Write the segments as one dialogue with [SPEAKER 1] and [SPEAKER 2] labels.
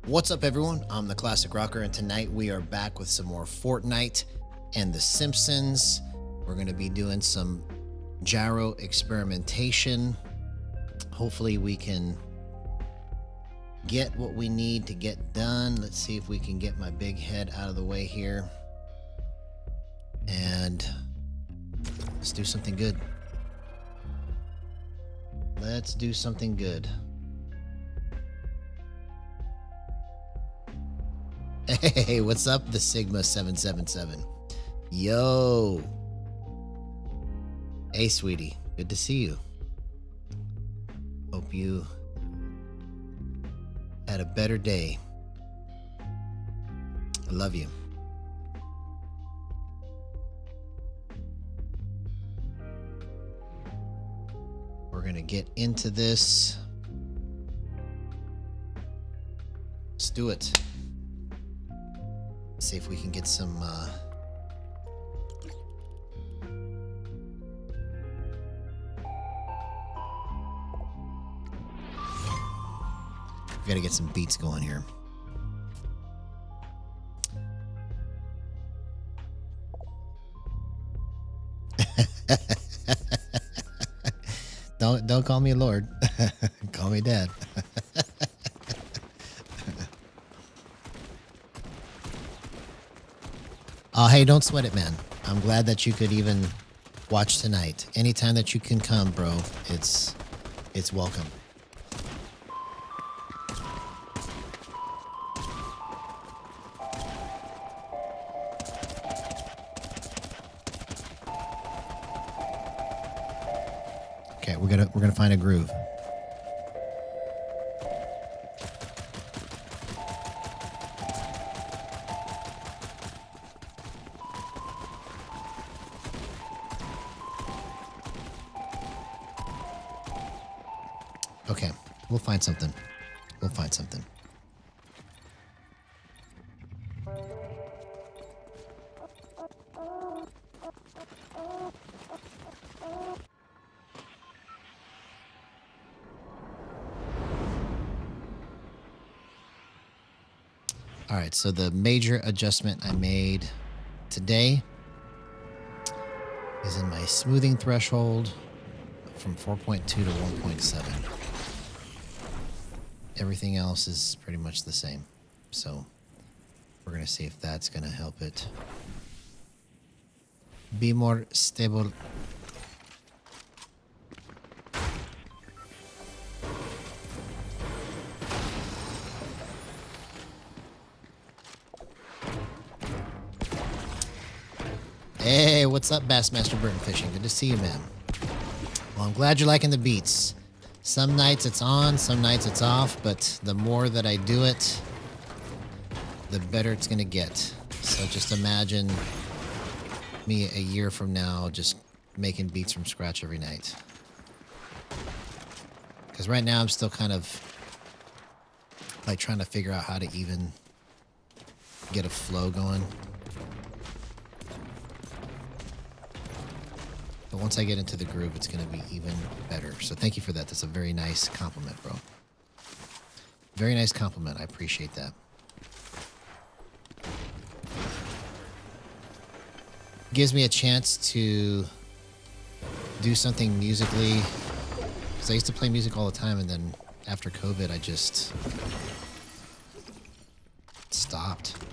[SPEAKER 1] What's up, everyone? I'm the Classic Rocker, and tonight we are back with some more Fortnite and the Simpsons. We're going to be doing some gyro experimentation. Hopefully we can get what we need to get done. Let's see if we can get my big head out of the way here. And let's do something good. Let's do something good. Hey, what's up, the Sigma 777? Yo. Hey, sweetie. Good to see you. Hope you had a better day. I love you. We're going to get into this. Let's do it. See if we can get some we gotta get some beats going here. Don't call me Lord. Call me Dad. Oh, hey, don't sweat it, man. I'm glad that you could even watch tonight. Anytime that you can come, bro, it's welcome. Okay, we're gonna find a groove. Okay, we'll find something. We'll find something. All right, so the major adjustment I made today is in my smoothing threshold from 4.2 to 1.7. Everything else is pretty much the same. So we're going to see if that's going to help it be more stable. Hey, what's up, Bassmaster Burton Fishing? Good to see you, man. Well, I'm glad you're liking the beats. Some nights it's on, some nights it's off, but the more that I do it, the better it's going to get. So just imagine me a year from now just making beats from scratch every night. Because right now I'm still kind of like trying to figure out how to even get a flow going. But once I get into the groove, it's going to be even better. So thank you for that. That's a very nice compliment, bro. Very nice compliment. I appreciate that. Gives me a chance to do something musically. Because I used to play music all the time, and then after COVID, I just stopped.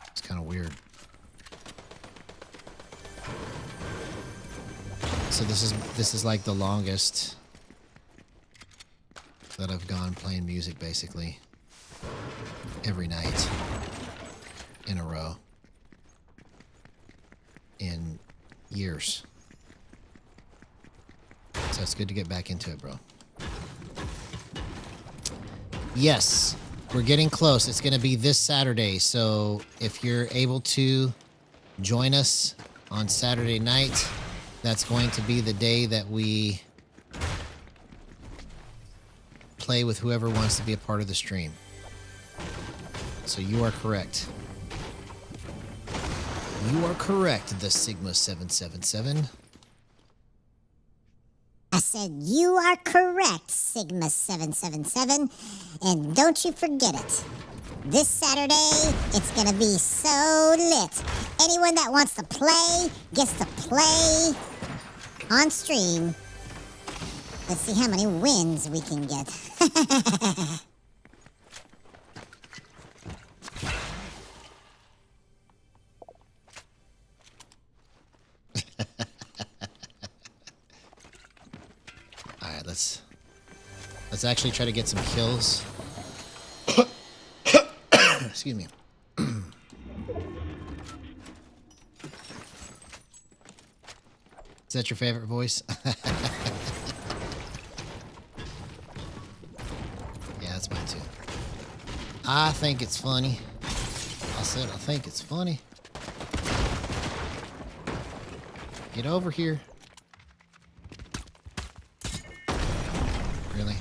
[SPEAKER 1] It's kind of weird. So this is like the longest that I've gone playing music basically every night in a row in years. So it's good to get back into it, bro. Yes, we're getting close. It's going to be this Saturday. So if you're able to join us on Saturday night, that's going to be the day that we play with whoever wants to be a part of the stream. So you are correct. You are correct, the Sigma 777.
[SPEAKER 2] I said, you are correct, Sigma 777, and don't you forget it. This Saturday, it's gonna be so lit. Anyone that wants to play gets to play on stream. Let's see how many wins we can get.
[SPEAKER 1] Alright, let's actually try to get some kills. Excuse me. Is that your favorite voice? Yeah, that's mine too. I think it's funny. I said I think it's funny. Get over here. Really?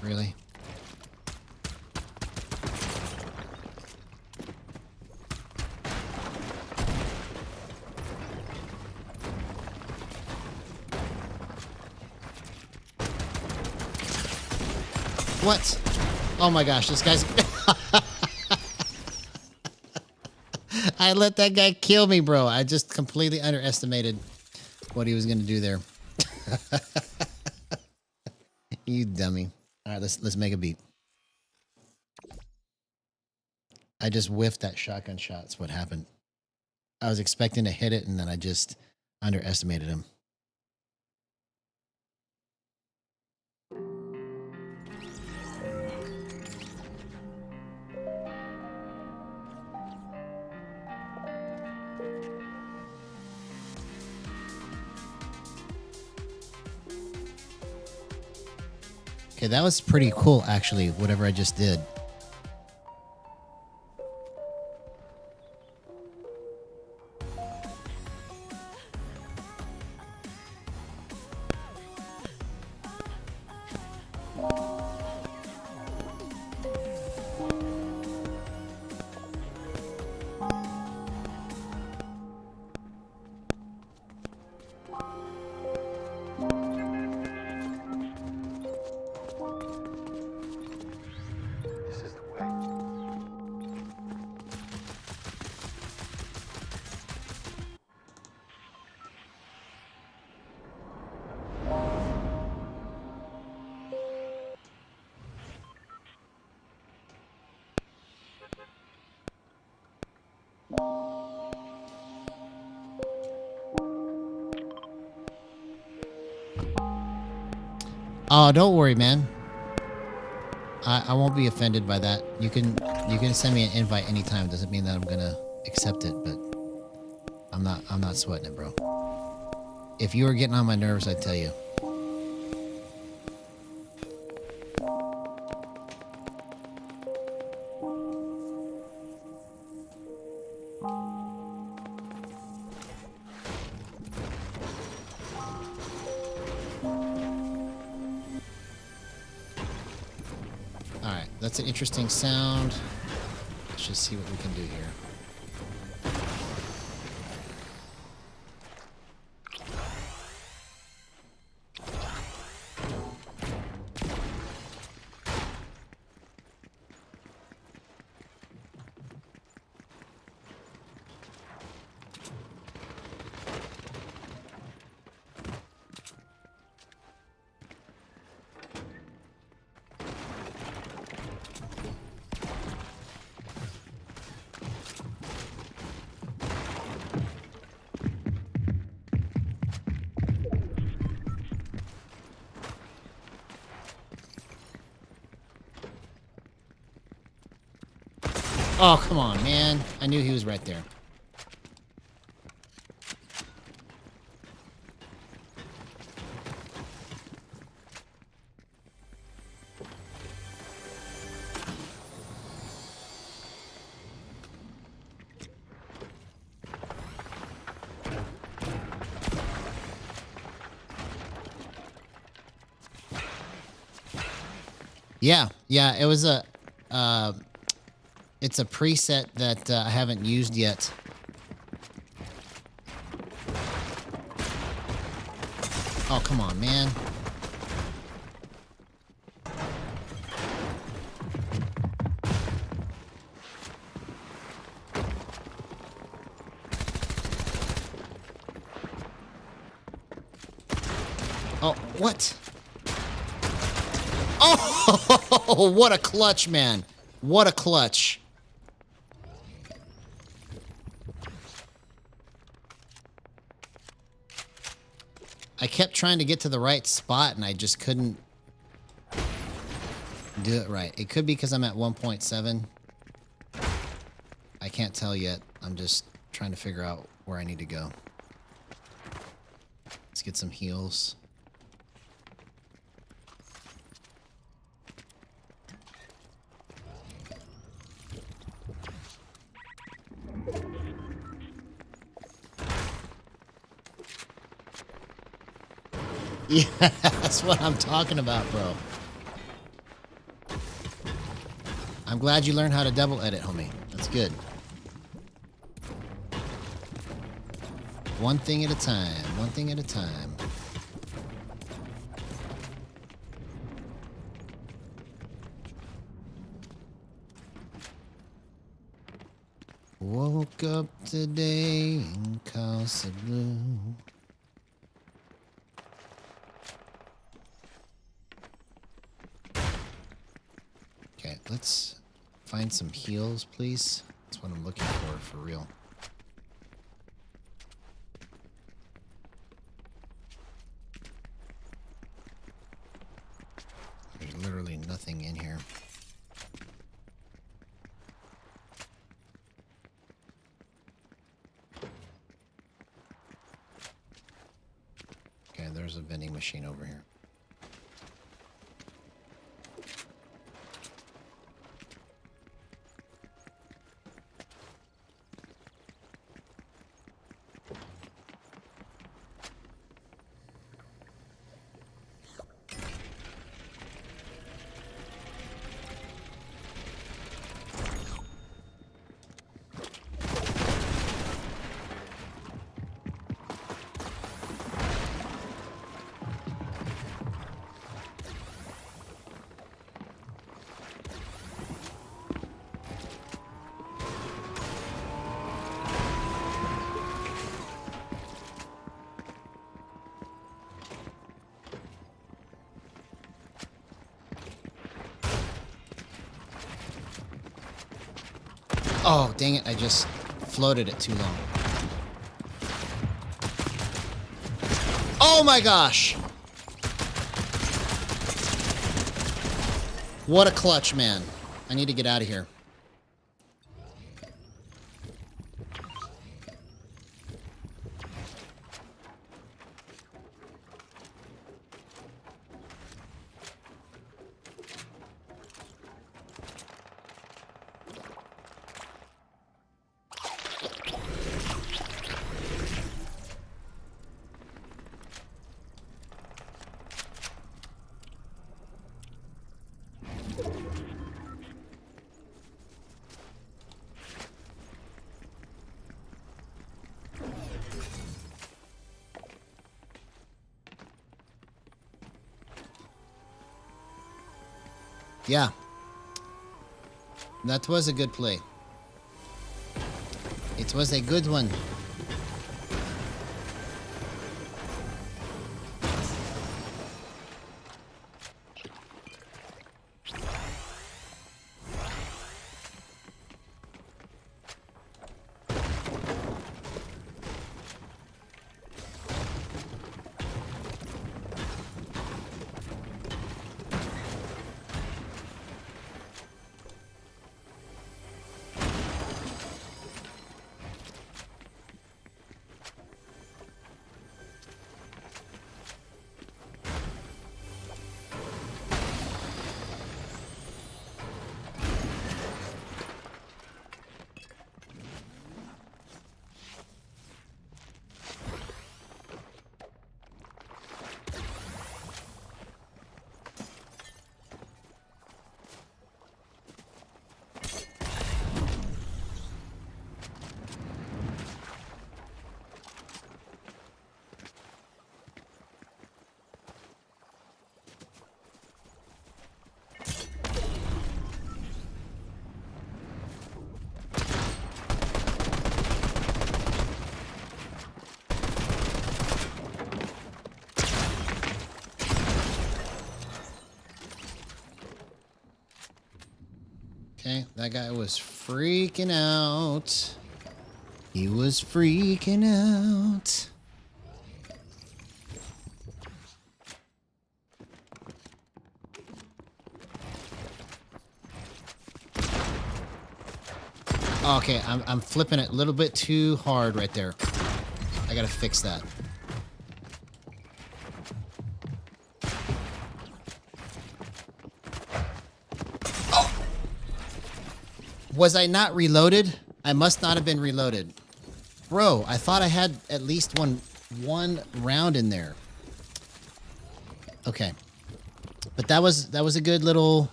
[SPEAKER 1] Really? What? Oh my gosh, this guy's... I let that guy kill me, bro. I just completely underestimated what he was going to do there. You dummy. All right, let's make a beat. I just whiffed that shotgun shot. That's what happened. I was expecting to hit it, and then I just underestimated him. Okay, that was pretty cool, actually, whatever I just did. Oh, don't worry, man. I won't be offended by that. You can send me an invite anytime. Doesn't mean that I'm gonna accept it, but I'm not sweating it, bro. If you were getting on my nerves, I'd tell you. That's an interesting sound. Let's just see what we can do here. Oh, come on, man. I knew he was right there. Yeah, it was a... it's a preset that I haven't used yet. Oh, come on, man. Oh, what? Oh, what a clutch, man. What a clutch. I kept trying to get to the right spot, and I just couldn't do it right. It could be because I'm at 1.7. I can't tell yet. I'm just trying to figure out where I need to go. Let's get some heals. Yeah, that's what I'm talking about, bro. I'm glad you learned how to double edit, homie. That's good. One thing at a time. One thing at a time. Woke up today in Casa Blue. Okay, let's find some heals, please. That's what I'm looking for real. There's literally nothing in here. Okay, there's a vending machine over here. Oh, dang it. I just floated it too long. Oh my gosh. What a clutch, man. I need to get out of here. Yeah. That was a good play. It was a good one. Okay, that guy was freaking out. He was freaking out. Okay, I'm flipping it a little bit too hard right there. I gotta fix that. Oh! Was I not reloaded? I must not have been reloaded. Bro, I thought I had at least one round in there. Okay. But that was a good little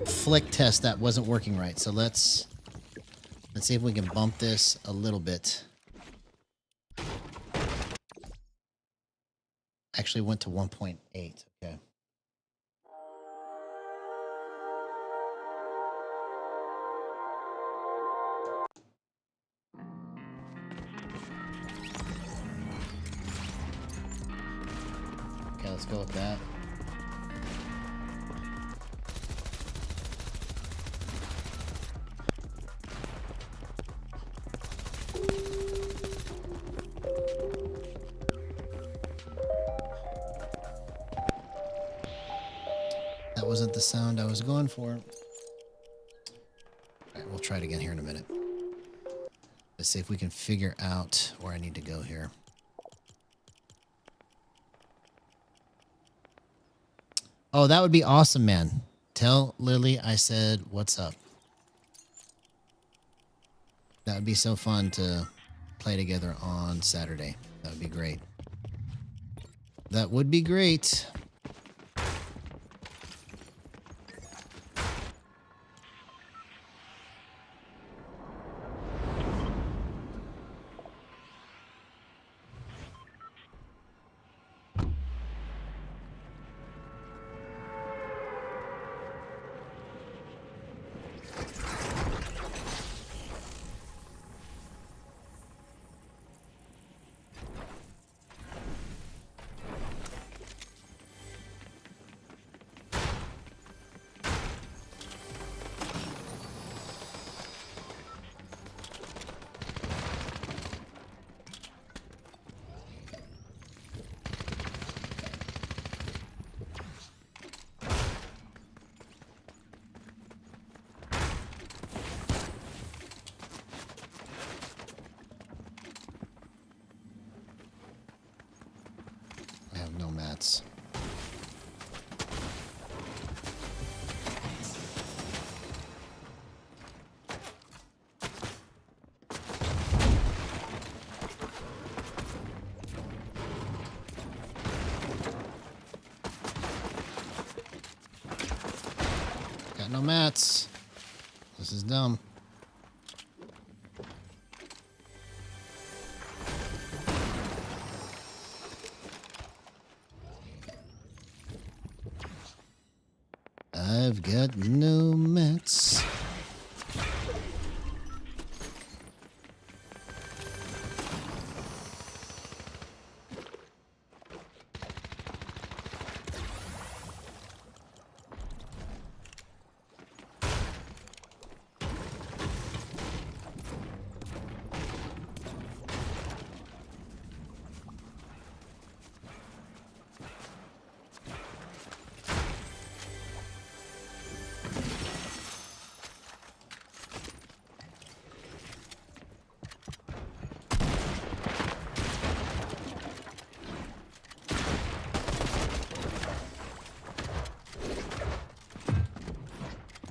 [SPEAKER 1] flick test that wasn't working right. So let's see if we can bump this a little bit. Actually went to 1.8. Okay. Okay, let's go with that. That wasn't the sound I was going for. All right, we'll try it again here in a minute. Let's see if we can figure out where I need to go here. Oh, that would be awesome, man. Tell Lily I said what's up. That would be so fun to play together on Saturday. That would be great. That would be great. I have no mats. Got no mats. This is dumb. I've got no mats.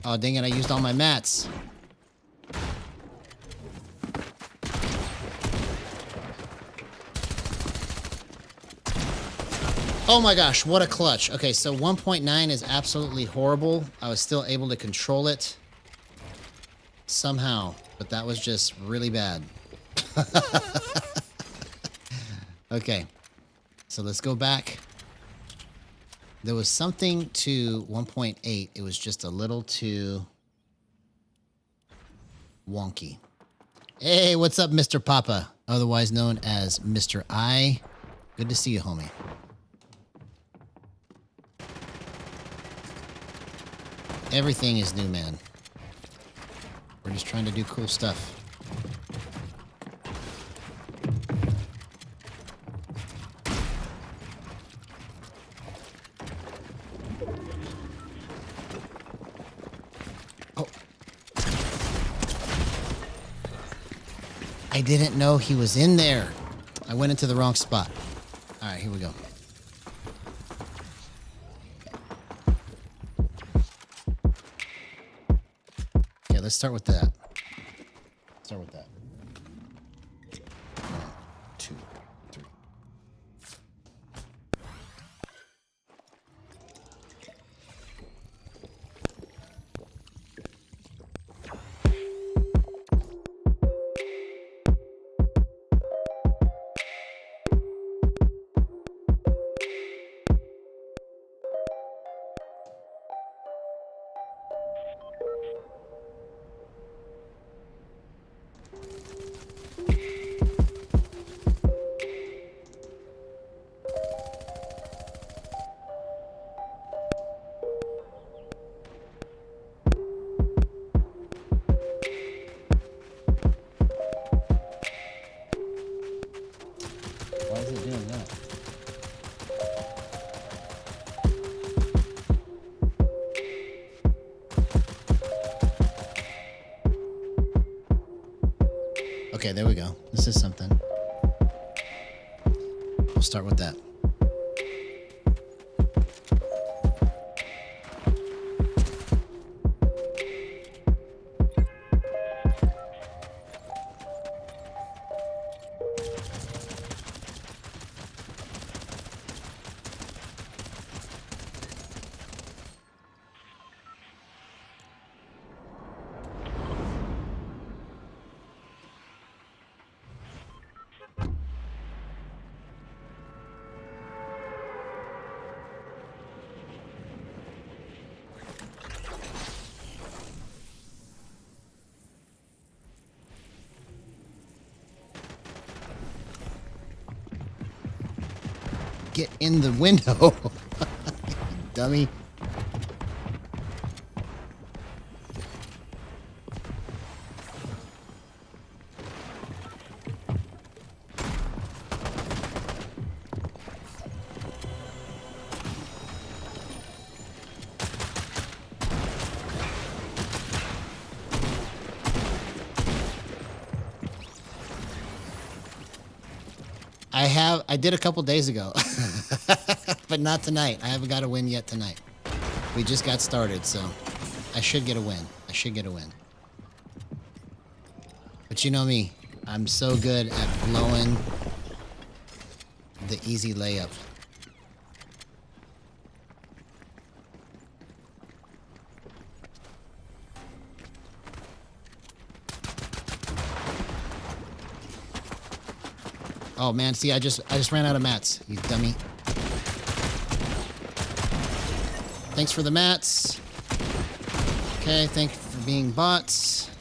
[SPEAKER 1] Oh, dang it, I used all my mats. Oh my gosh, what a clutch. Okay, so 1.9 is absolutely horrible. I was still able to control it somehow, but that was just really bad. Okay, so let's go back. There was something to 1.8. It was just a little too wonky. Hey, what's up, Mr. Papa? Otherwise known as Mr. I. Good to see you, homie. Everything is new, man. We're just trying to do cool stuff. Oh. I didn't know he was in there. I went into the wrong spot. All right, here we go. Okay, let's start with that. Start with that. 1, 2, 3. Why is it doing that? Okay, there we go. This is something. We'll start with that. Get in the window. Dummy. I did a couple days ago, but not tonight. I haven't got a win yet tonight. We just got started, so I should get a win. I should get a win. But you know me, I'm so good at blowing the easy layup. Oh man, see, I just ran out of mats, you dummy. Thanks for the mats. Okay, thank you for being bots.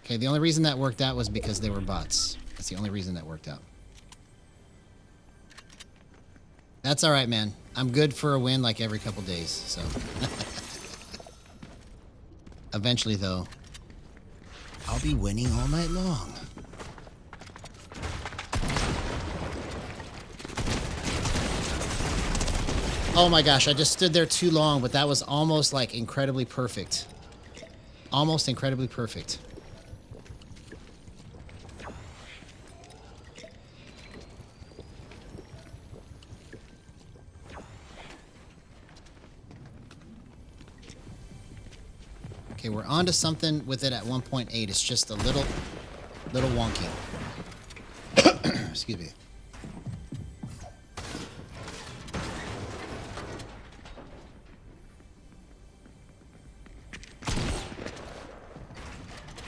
[SPEAKER 1] Okay, the only reason that worked out was because they were bots. That's the only reason that worked out. That's all right, man. I'm good for a win like every couple days, so. Eventually, though, I'll be winning all night long. Oh my gosh, I just stood there too long, but that was almost like incredibly perfect. Almost incredibly perfect. Okay, we're on to something with it at 1.8. It's just a little wonky. Excuse me.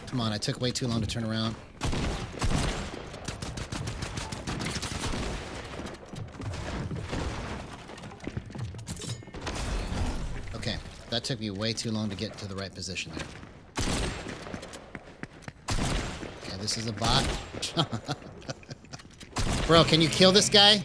[SPEAKER 1] Come on, I took way too long to turn around. Okay, that took me way too long to get to the right position there. Okay, this is a bot. Bro, can you kill this guy?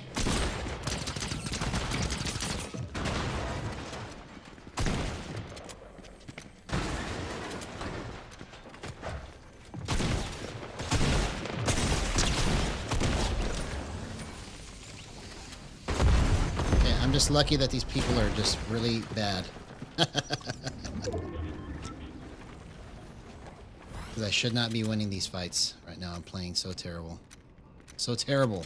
[SPEAKER 1] I'm just lucky that these people are just really bad. Because I should not be winning these fights right now. I'm playing so terrible. So terrible.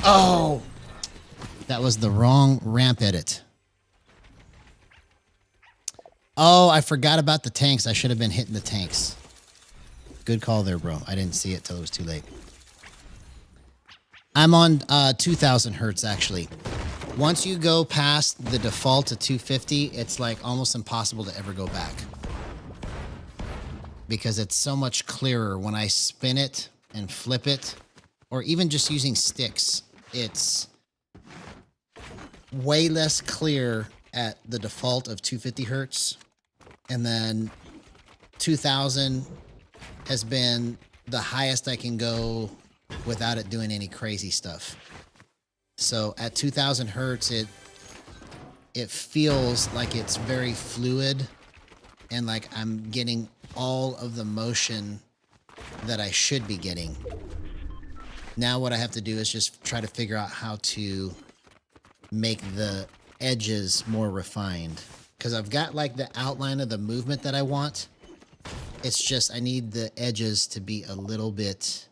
[SPEAKER 1] Oh! That was the wrong ramp edit. Oh, I forgot about the tanks. I should have been hitting the tanks. Good call there, bro. I didn't see it till it was too late. I'm on 2,000 hertz, actually. Once you go past the default to 250, it's like almost impossible to ever go back. Because it's so much clearer when I spin it and flip it, or even just using sticks. It's way less clear at the default of 250 hertz. And then 2000 has been the highest I can go without it doing any crazy stuff. So at 2000 hertz, it feels like it's very fluid and like I'm getting all of the motion that I should be getting. Now what I have to do is just try to figure out how to make the edges more refined. Because I've got like the outline of the movement that I want. It's just I need the edges to be a little bit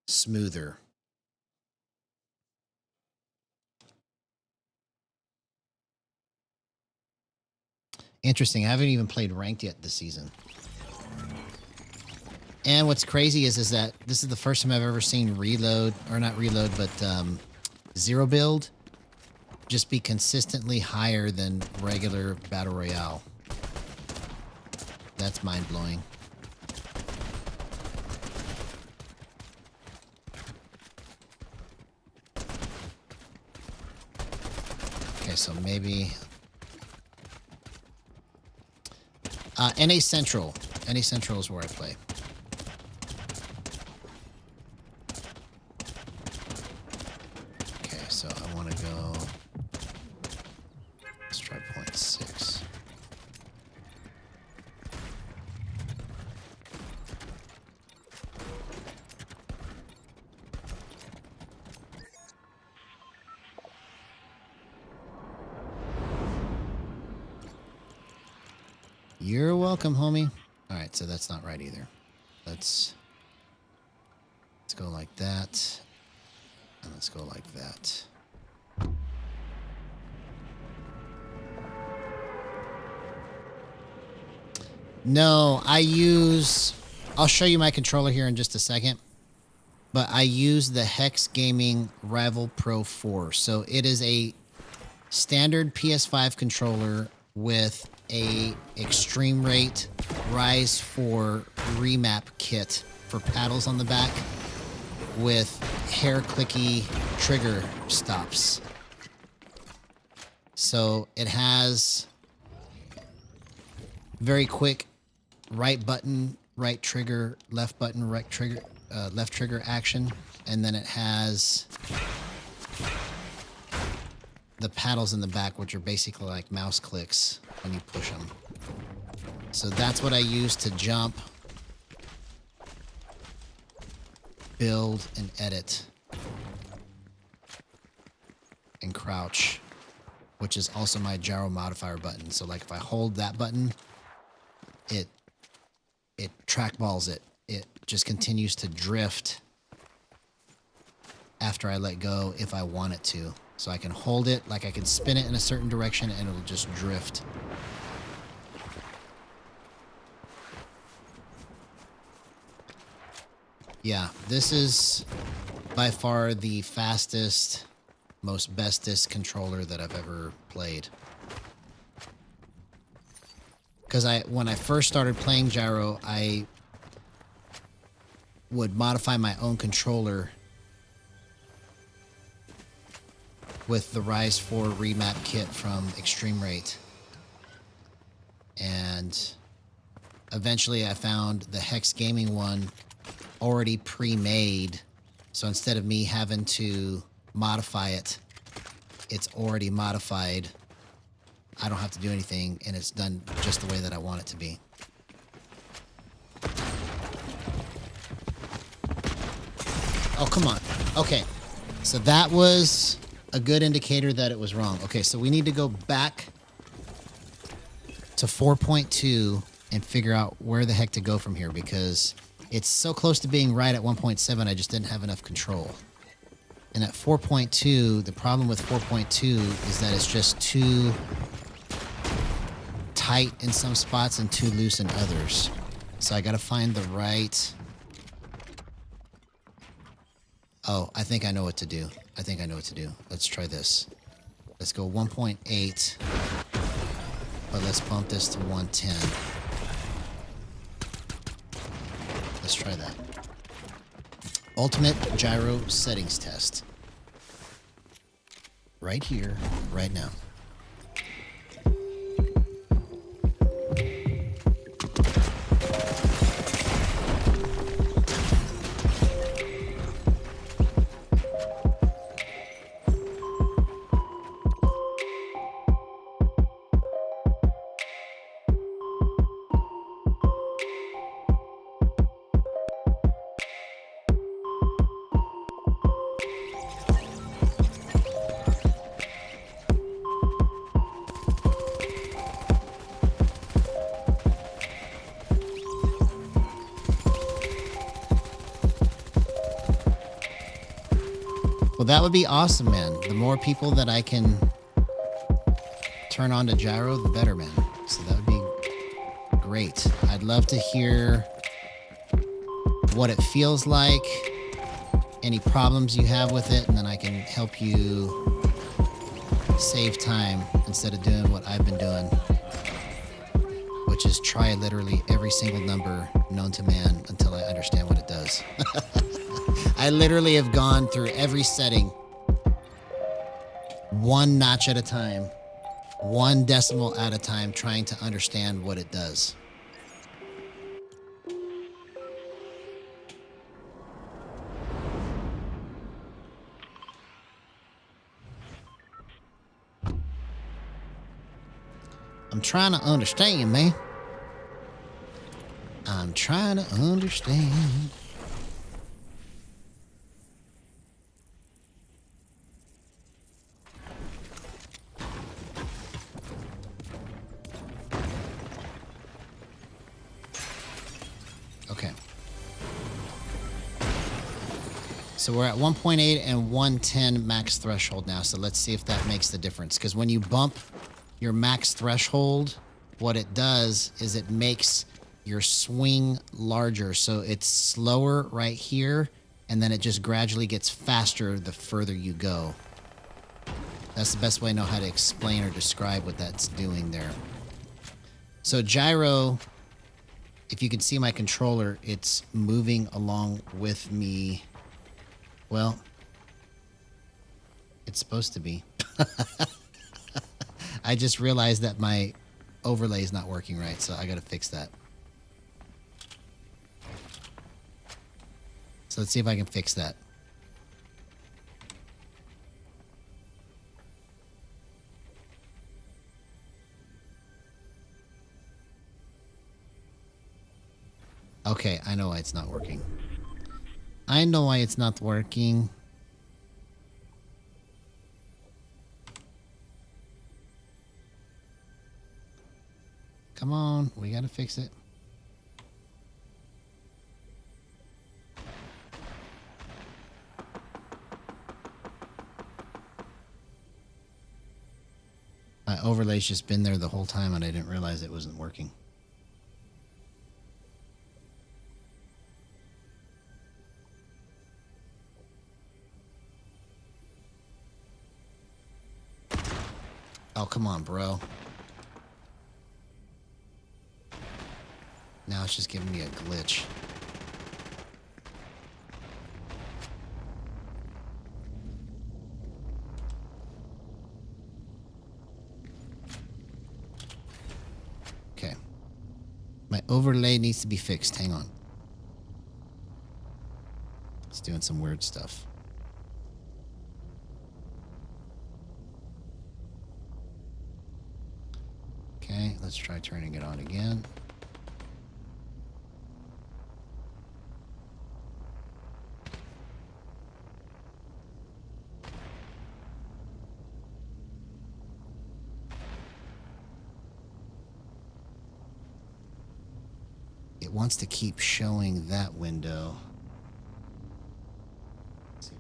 [SPEAKER 1] smoother. Interesting. I haven't even played ranked yet this season. And what's crazy is that this is the first time I've ever seen reload, or not reload, but zero build just be consistently higher than regular Battle Royale. That's mind-blowing. Okay, so maybe... NA Central. NA Central is where I play. Okay, so I want to go... Let's try 0.6. You're welcome, homie. All right, so that's not right either. Let's go like that. And let's go like that. No, I'll show you my controller here in just a second. But I use the Hex Gaming Rival Pro 4. So it is a standard PS5 controller with a extreme rate Rise 4 remap kit for paddles on the back with hair clicky trigger stops. So it has very quick right button, right trigger, left button, right trigger, left trigger action, and then it has the paddles in the back, which are basically like mouse clicks when you push them. So that's what I use to jump, build, and edit, and crouch, which is also my gyro modifier button. So like if I hold that button, it trackballs it. It just continues to drift after I let go if I want it to. So I can hold it, like I can spin it in a certain direction and it'll just drift. Yeah, this is by far the fastest, most bestest controller that I've ever played. Because when I first started playing Gyro, I would modify my own controller with the Rise 4 remap kit from Extreme Rate. And eventually I found the Hex Gaming one already pre-made. So instead of me having to modify it, it's already modified. I don't have to do anything, and it's done just the way that I want it to be. Oh, come on. Okay. So that was a good indicator that it was wrong. Okay, so we need to go back to 4.2 and figure out where the heck to go from here, because it's so close to being right at 1.7, I just didn't have enough control. And at 4.2, the problem with 4.2 is that it's just too tight in some spots and too loose in others. So I got to find the right... Oh, I think I know what to do. Let's try this. Let's go 1.8, but let's bump this to 110. Let's try that. Ultimate gyro settings test. Right here, right now. Well, that would be awesome, man. The more people that I can turn on to gyro, the better, man. So that would be great. I'd love to hear what it feels like, any problems you have with it, and then I can help you save time instead of doing what I've been doing, which is try literally every single number known to man until I understand what it does. I literally have gone through every setting, one notch at a time, one decimal at a time, trying to understand what it does. I'm trying to understand, man. I'm trying to understand. Okay. So we're at 1.8 and 110 max threshold now. So let's see if that makes the difference. Because when you bump your max threshold, what it does is it makes your swing larger. So it's slower right here, and then it just gradually gets faster the further you go. That's the best way I know how to explain or describe what that's doing there. So gyro, if you can see my controller, it's moving along with me. Well, it's supposed to be. I just realized that my overlay is not working right, so I got to fix that. So let's see if I can fix that. Okay, I know why it's not working. I know why it's not working. Come on, we gotta fix it. My overlay's just been there the whole time and I didn't realize it wasn't working. Oh, come on, bro. Now it's just giving me a glitch. Okay. My overlay needs to be fixed. Hang on. It's doing some weird stuff. Okay, let's try turning it on again. It wants to keep showing that window. Let's see.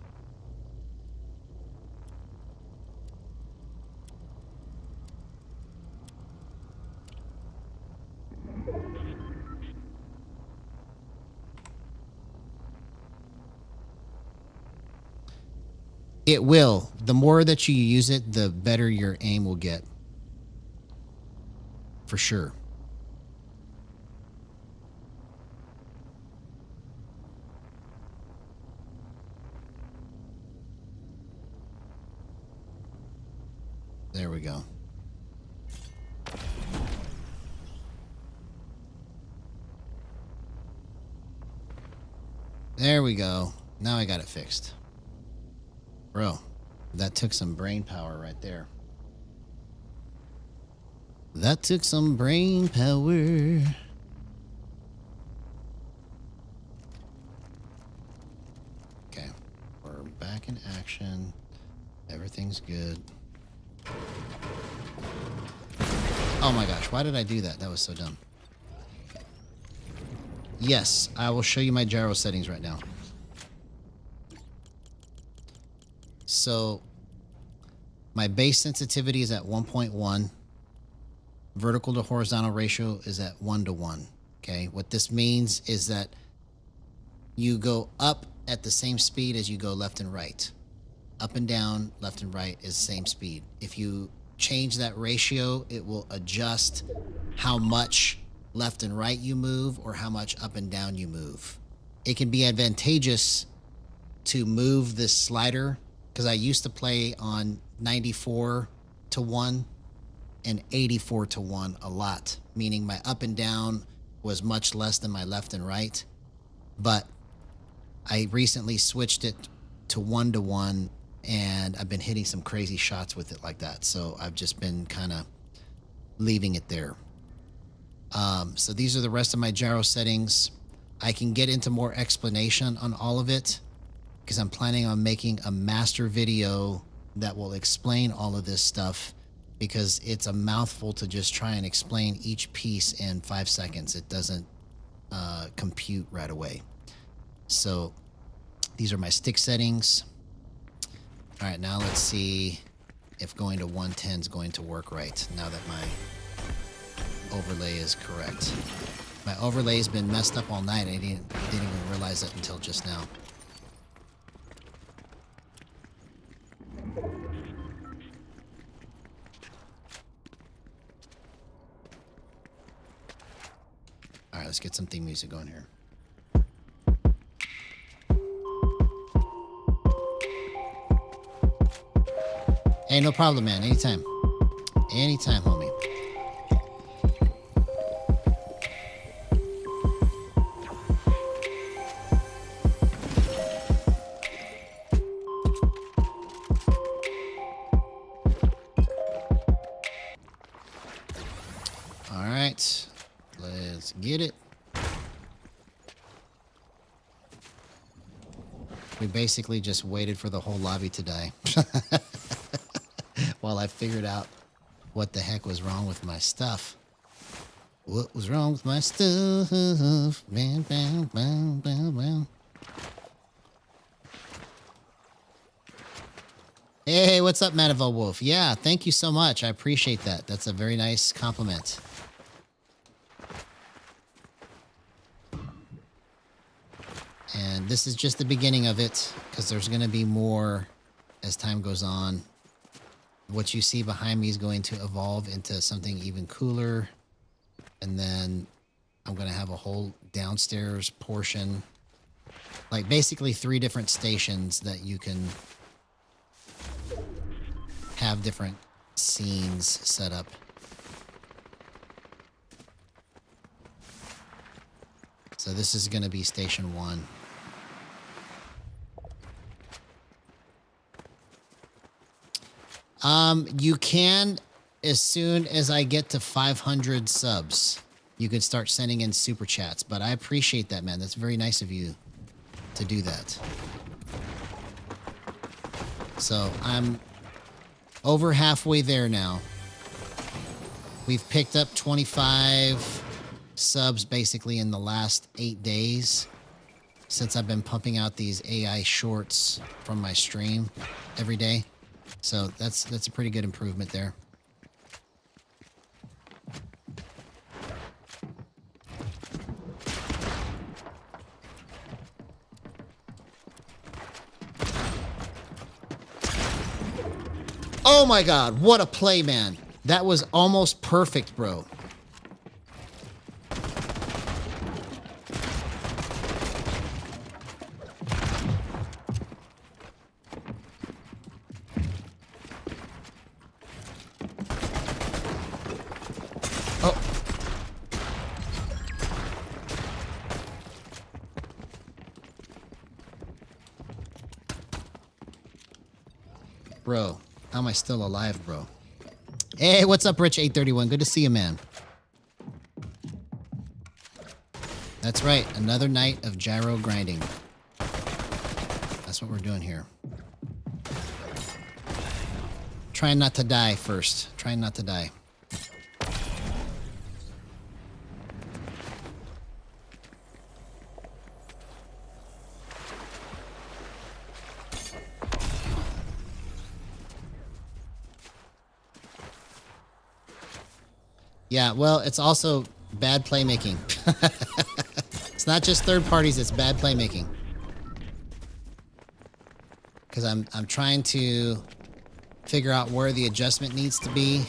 [SPEAKER 1] It will. The more that you use it, the better your aim will get. For sure. There we go. There we go. Now I got it fixed. Bro, that took some brain power right there. That took some brain power. Okay, we're back in action. Everything's good. Oh my gosh, why did I do that? That was so dumb. Yes, I will show you my gyro settings right now. So, my base sensitivity is at 1.1. Vertical to horizontal ratio is at 1:1. Okay, what this means is that you go up at the same speed as you go left and right. Up and down, left and right is the same speed. If you change that ratio, it will adjust how much left and right you move or how much up and down you move. It can be advantageous to move this slider because I used to play on 94:1 and 84:1 a lot, meaning my up and down was much less than my left and right. But I recently switched it to 1:1 and I've been hitting some crazy shots with it like that. So I've just been kind of leaving it there. So these are the rest of my gyro settings. I can get into more explanation on all of it because I'm planning on making a master video that will explain all of this stuff because it's a mouthful to just try and explain each piece in 5 seconds. It doesn't compute right away. So these are my stick settings. All right, now let's see if going to 110 is going to work right now that my overlay is correct. My overlay has been messed up all night. I didn't even realize it until just now. All right, let's get some theme music going here. Hey, no problem, man. Anytime. Anytime, homie. All right. Let's get it. We basically just waited for the whole lobby to die. While I figured out what the heck was wrong with my stuff. What was wrong with my stuff? Bam, bam, bam, bam, bam. Hey, what's up, Manival Wolf? Yeah, thank you so much. I appreciate that. That's a very nice compliment. And this is just the beginning of it, because there's going to be more as time goes on. What you see behind me is going to evolve into something even cooler. And then I'm going to have a whole downstairs portion. Like basically 3 different stations that you can have different scenes set up. So this is going to be station 1. You can, as soon as I get to 500 subs, you could start sending in super chats. But I appreciate that, man. That's very nice of you to do that. So I'm over halfway there now. We've picked up 25 subs basically in the last 8 days since I've been pumping out these AI shorts from my stream every day. So that's a pretty good improvement there. Oh my God, what a play, man. That was almost perfect, bro. Oh. Bro, how am I still alive, bro? Hey, what's up, Rich831? Good to see you, man. That's right, another night of gyro grinding. That's what we're doing here. Trying not to die first. Trying not to die. Yeah, well, it's also bad playmaking. It's not just third parties, it's bad playmaking. Because I'm trying to figure out where the adjustment needs to be.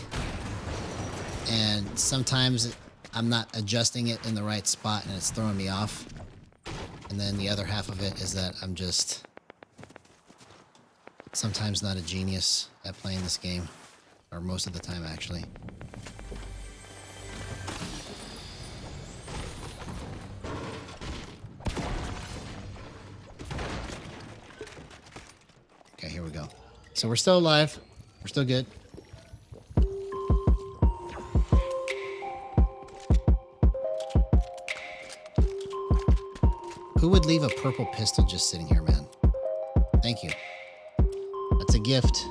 [SPEAKER 1] And sometimes I'm not adjusting it in the right spot and it's throwing me off. And then the other half of it is that I'm just sometimes not a genius at playing this game. Or most of the time, actually. Okay, here we go. So we're still alive. We're still good. Who would leave a purple pistol just sitting here, man? Thank you. That's a gift.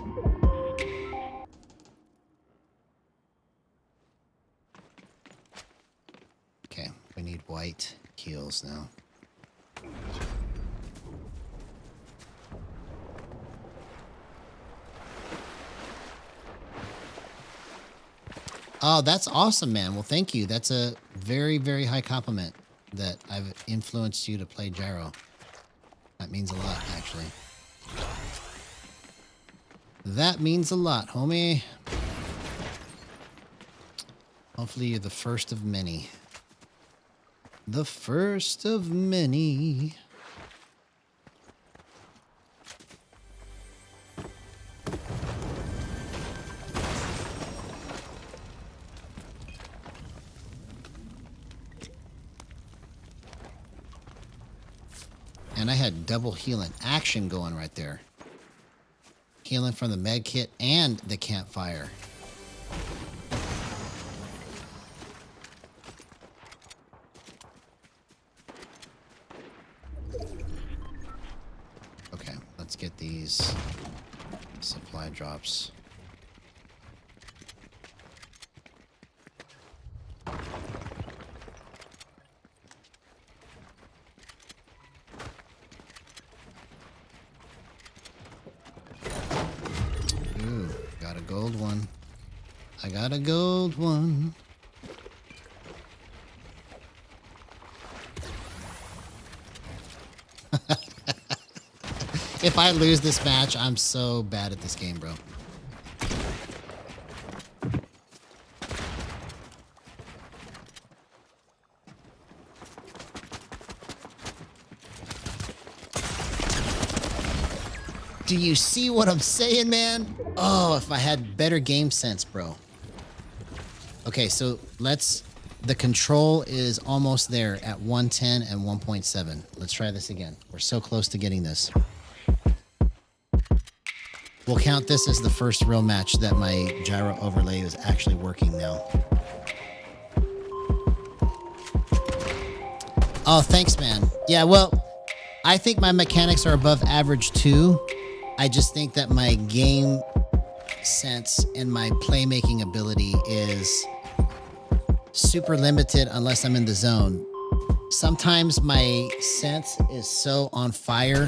[SPEAKER 1] Okay, we need white heels now. Oh, that's awesome, man. Well, thank you. That's a very, very high compliment that I've influenced you to play Gyro. That means a lot, actually. That means a lot, homie. Hopefully you're the first of many. The first of many. And I had double healing action going right there. Healing from the med kit and the campfire. Okay, let's get these supply drops. Got a gold one. I got a gold one. If I lose this match, I'm so bad at this game, bro. Do you see what I'm saying, man? Oh, if I had better game sense, bro. Okay, so let's The control is almost there at 110 and 1.7. Let's try this again. We're so close to getting this. We'll count this as the first real match that my gyro overlay is actually working now. Oh, thanks, man. Yeah, well, I think my mechanics are above average too. I just think that my game sense and my playmaking ability is super limited unless I'm in the zone. Sometimes my sense is so on fire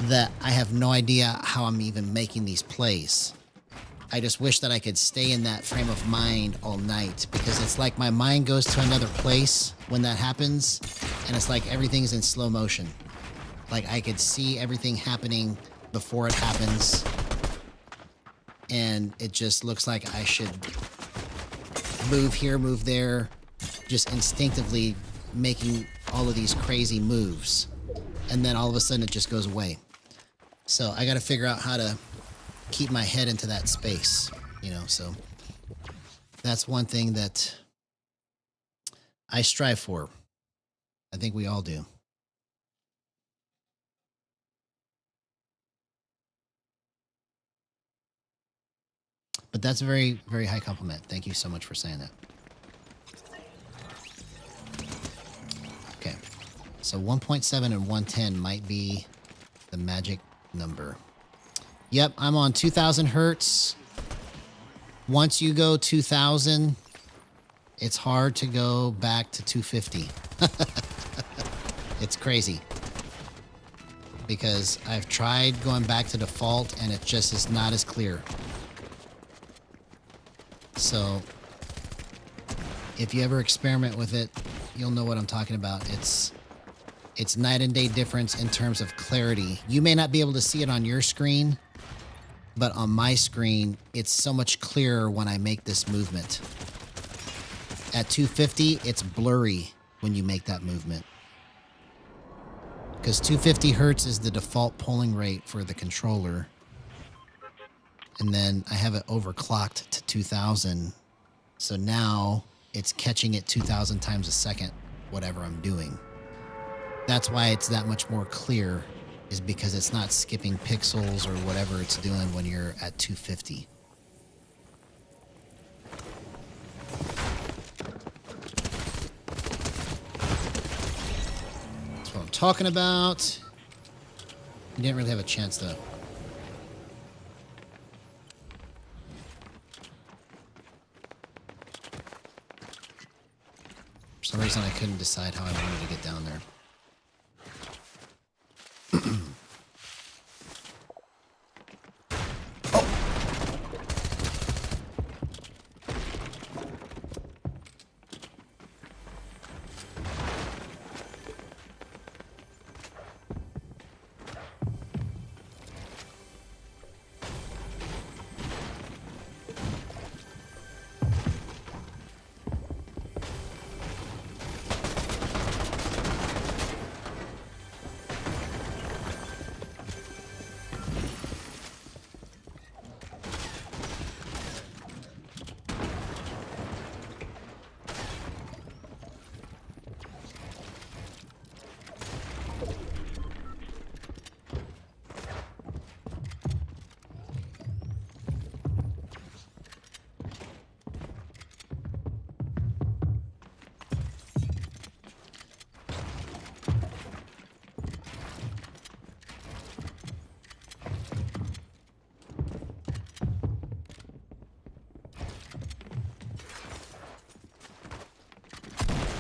[SPEAKER 1] that I have no idea how I'm even making these plays. I just wish that I could stay in that frame of mind all night, because it's like my mind goes to another place when that happens, and it's like everything's in slow motion. Like I could see everything happening before it happens, and it just looks like I should move here, move there, just instinctively making all of these crazy moves. And then all of a sudden it just goes away. So I got to figure out how to keep my head into that space, you know, so that's one thing that I strive for. I think we all do. But that's a very, very high compliment. Thank you so much for saying that. Okay. So 1.7 and 110 might be the magic number. Yep, I'm on 2000 hertz. Once you go 2000, it's hard to go back to 250. It's crazy. Because I've tried going back to default and it just is not as clear. So if you ever experiment with it, you'll know what I'm talking about. It's night and day difference in terms of clarity. You may not be able to see it on your screen, but on my screen, it's so much clearer when I make this movement. At 250, it's blurry when you make that movement. Because 250 hertz is the default polling rate for the controller. And then I have it overclocked to 2000. So now it's catching it 2000 times a second, whatever I'm doing. That's why it's that much more clear, is because it's not skipping pixels or whatever it's doing when you're at 250. That's what I'm talking about. You didn't really have a chance to... For some reason I couldn't decide how I wanted to get down there.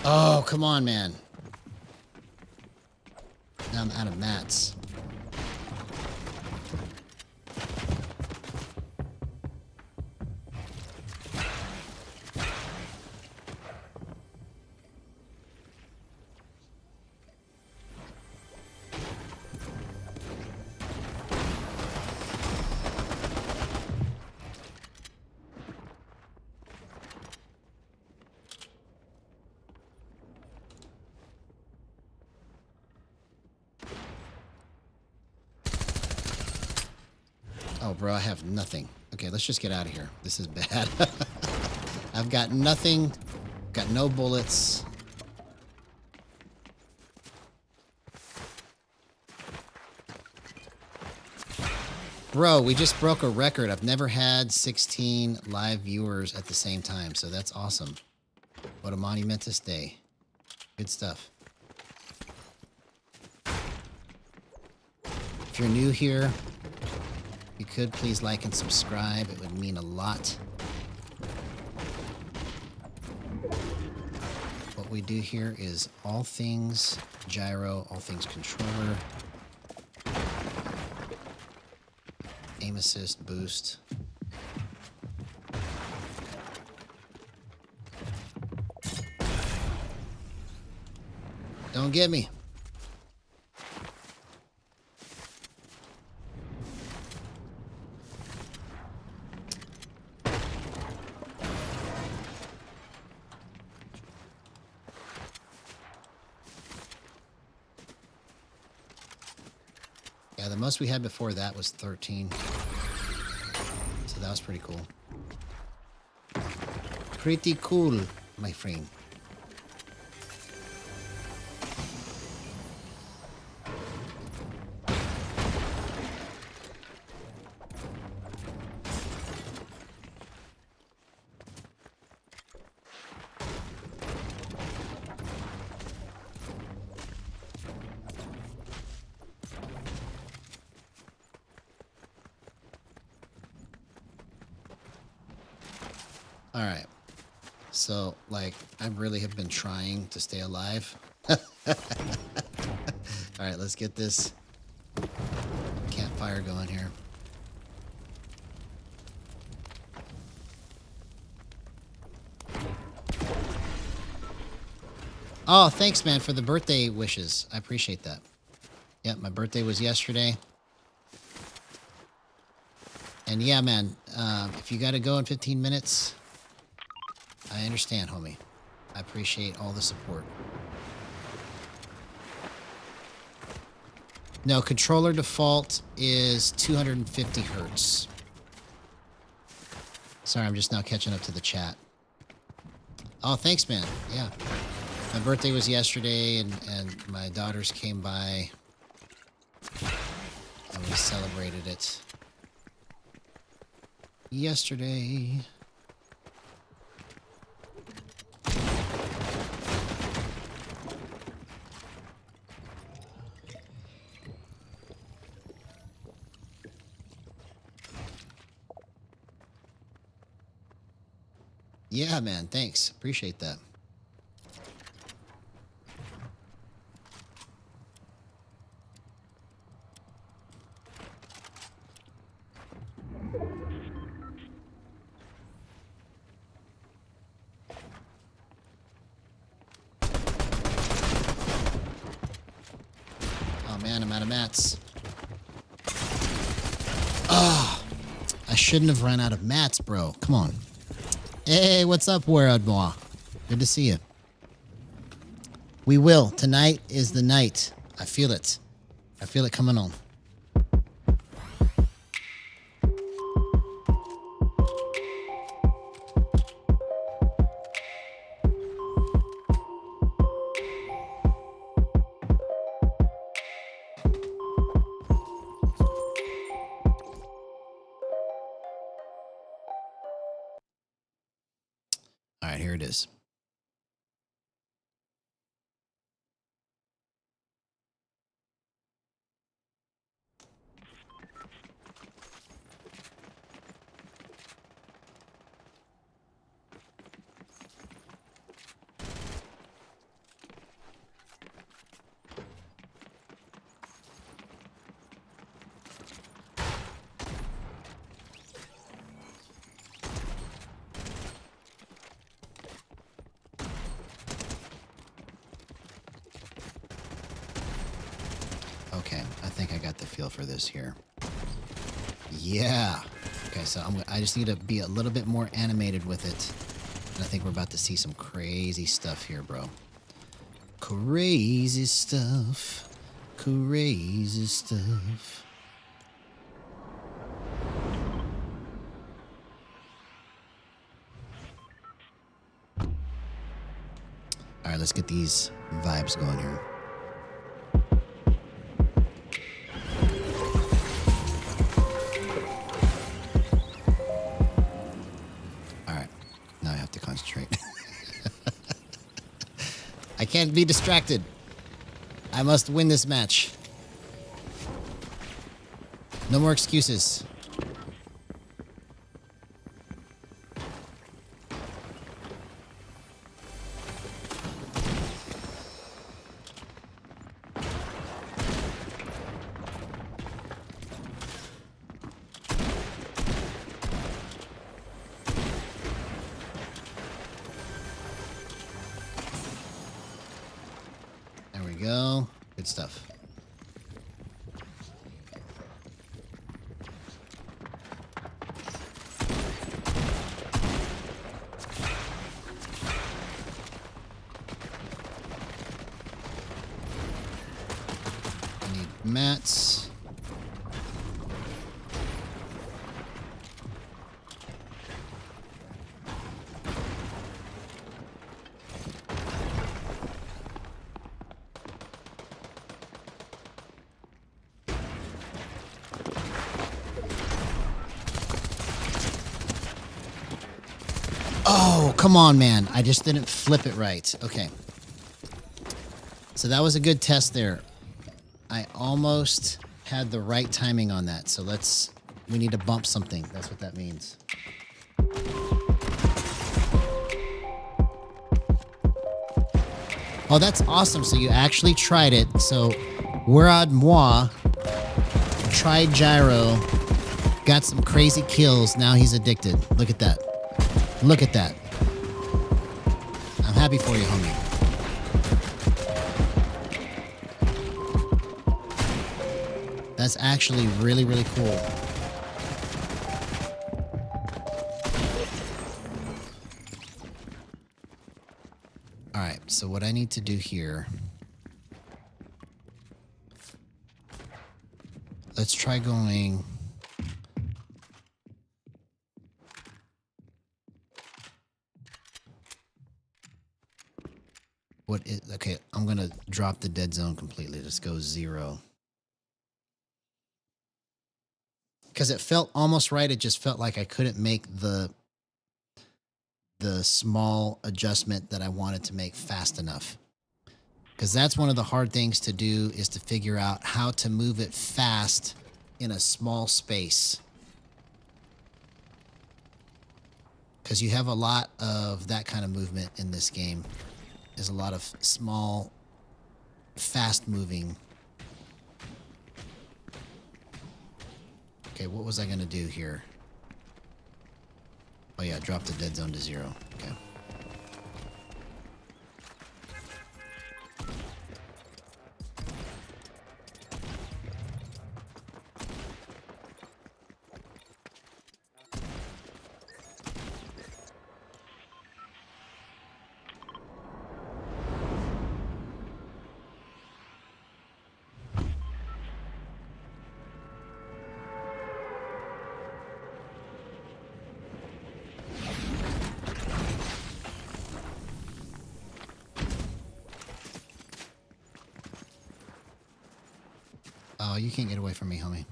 [SPEAKER 1] Oh, come on, man. Now I'm out of mats. Oh, bro, I have nothing. Okay, let's just get out of here. This is bad. I've got nothing Got no bullets. Bro, we just broke a record. I've never had 16 live viewers at the same time, so that's awesome. What a monumentous day. Good stuff. If you're new here, if you could please like and subscribe. It would mean a lot. What we do here is all things gyro, all things controller. Aim assist, boost. Don't get me. Yeah, the most we had before that was 13. So that was pretty cool. Pretty cool, my friend. All right. So, like, I really have been trying to stay alive. All right, let's get this campfire going here. Oh, thanks, man, for the birthday wishes. I appreciate that. Yeah, my birthday was yesterday. And yeah, man, if you got to go in 15 minutes... I understand, homie. I appreciate all the support. No, controller default is 250 hertz. Sorry, I'm just now catching up to the chat. Oh, thanks, man. Yeah. My birthday was yesterday, and my daughters came by. And we celebrated it yesterday. Yeah, man. Thanks. Appreciate that. Oh, man. I'm out of mats. Oh, I shouldn't have run out of mats, bro. Come on. Hey, what's up, World Moi? Good to see you. We will. Tonight is the night. I feel it. I feel it coming on. All right, here it is. Okay, I think I got the feel for this here. Yeah. Okay, so I just need to be a little bit more animated with it. And I think we're about to see some crazy stuff here, bro. Crazy stuff. Crazy stuff. let's get these vibes going here. All right, now I have to concentrate. I can't be distracted. I must win this match. No more excuses. There we go. Good stuff. I need mats. Oh, come on, man. I just didn't flip it right. Okay. So that was a good test there. I almost had the right timing on that. So we need to bump something. That's what that means. Oh, that's awesome. So you actually tried it. So Werad Moi tried Gyro, got some crazy kills. Now he's addicted. Look at that. Look at that. I'm happy for you, homie. That's actually really, really cool. All right, so what I need to do here... Let's try going... Okay, I'm gonna drop the dead zone completely. Let's go 0. Because it felt almost right. It just felt like I couldn't make the small adjustment that I wanted to make fast enough. Because that's one of the hard things to do, is to figure out how to move it fast in a small space. Because you have a lot of that kind of movement in this game. There's a lot of small, fast moving. Okay, what was I going to do here? Oh yeah, drop the dead zone to 0. Okay. Oh, you can't get away from me, homie.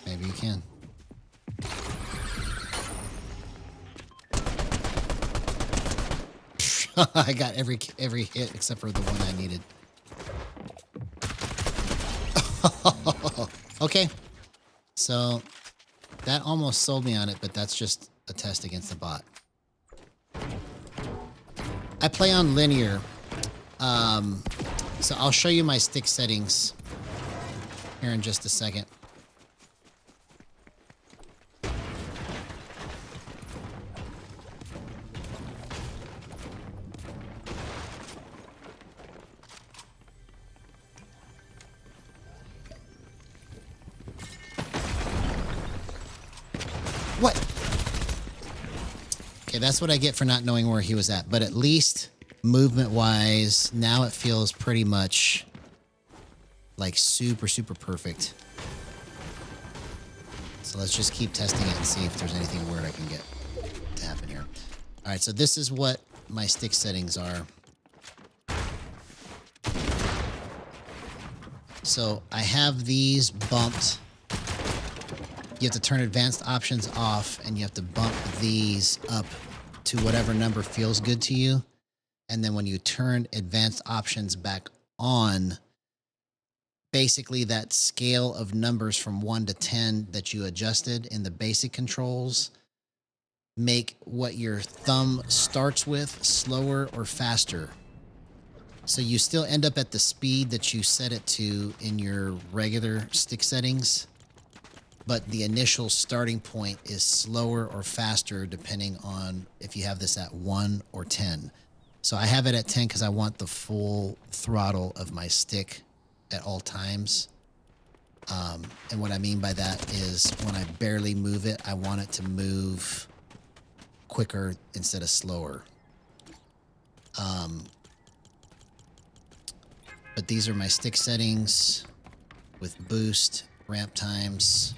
[SPEAKER 1] Maybe you can. I got every hit except for the one I needed. Okay. So that almost sold me on it, but that's just a test against the bot. I play on linear. So I'll show you my stick settings here in just a second. What? Okay, that's what I get for not knowing where he was at, but at least movement-wise, now it feels pretty much like super, super perfect. So let's just keep testing it and see if there's anything weird I can get to happen here. All right, so this is what my stick settings are. So I have these bumped. You have to turn advanced options off, and you have to bump these up to whatever number feels good to you. And then when you turn advanced options back on, basically that scale of numbers from 1 to 10 that you adjusted in the basic controls make what your thumb starts with slower or faster. So you still end up at the speed that you set it to in your regular stick settings, but the initial starting point is slower or faster depending on if you have this at 1 or 10. So I have it at 10 because I want the full throttle of my stick at all times. And what I mean by that is when I barely move it, I want it to move quicker instead of slower. But these are my stick settings with boost, ramp times,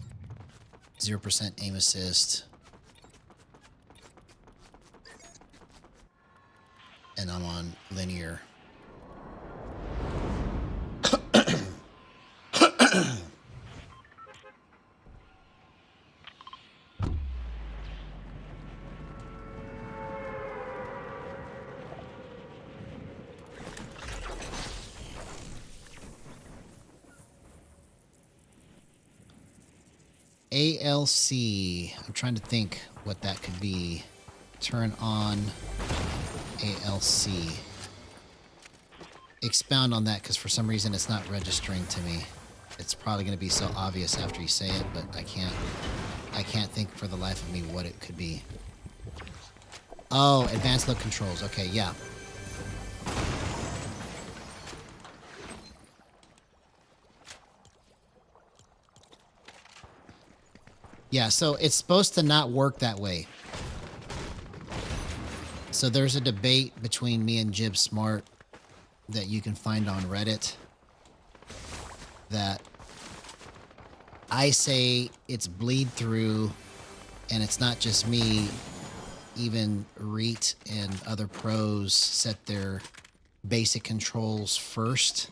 [SPEAKER 1] 0% aim assist. And I'm on linear. ALC. I'm trying to think what that could be. Turn on ALC. Expound on that, because for some reason it's not registering to me. It's probably going to be so obvious after you say it, but I can't think for the life of me what it could be. Oh, advanced look controls. Okay, yeah. Yeah, so it's supposed to not work that way. So there's a debate between me and Jib Smart that you can find on Reddit that I say it's bleed through, and it's not just me. Even Reet and other pros set their basic controls first,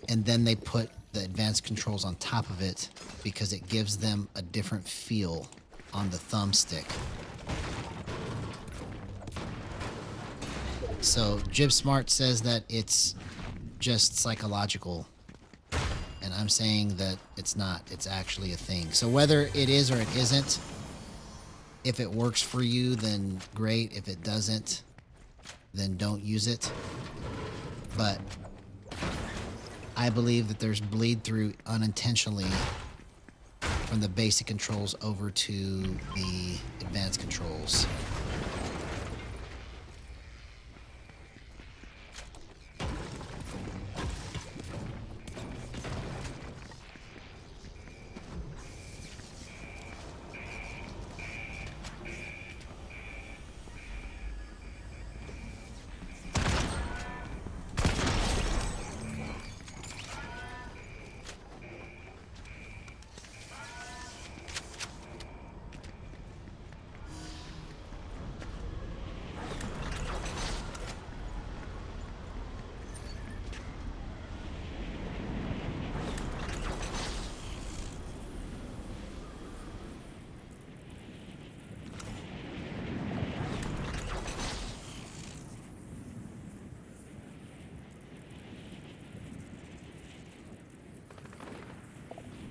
[SPEAKER 1] and then they put the advanced controls on top of it because it gives them a different feel on the thumbstick. So Jib Smart says that it's just psychological, and I'm saying that it's not. It's actually a thing. So whether it is or it isn't, if it works for you, then great. If it doesn't, then don't use it. But I believe that there's bleed through unintentionally from the basic controls over to the advanced controls.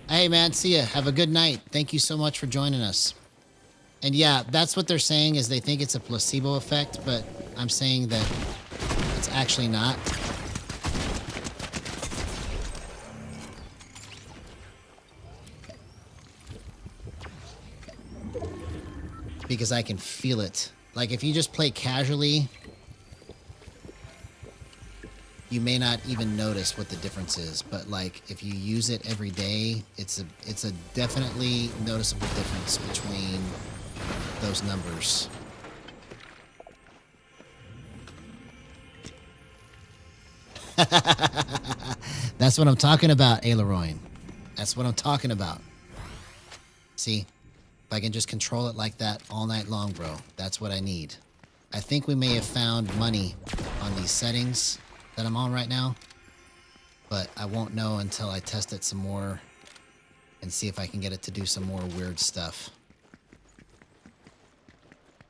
[SPEAKER 1] Hey, man, see ya. Have a good night. Thank you so much for joining us. And yeah, that's what they're saying, is they think it's a placebo effect, but I'm saying that it's actually not. Because I can feel it. Like, if you just play casually, you may not even notice what the difference is, but like if you use it every day, it's a definitely noticeable difference between those numbers. That's what I'm talking about, Aileron. That's what I'm talking about. See? If I can just control it like that all night long, bro, that's what I need. I think we may have found money on these settings that I'm on right now, but I won't know until I test it some more and see if I can get it to do some more weird stuff.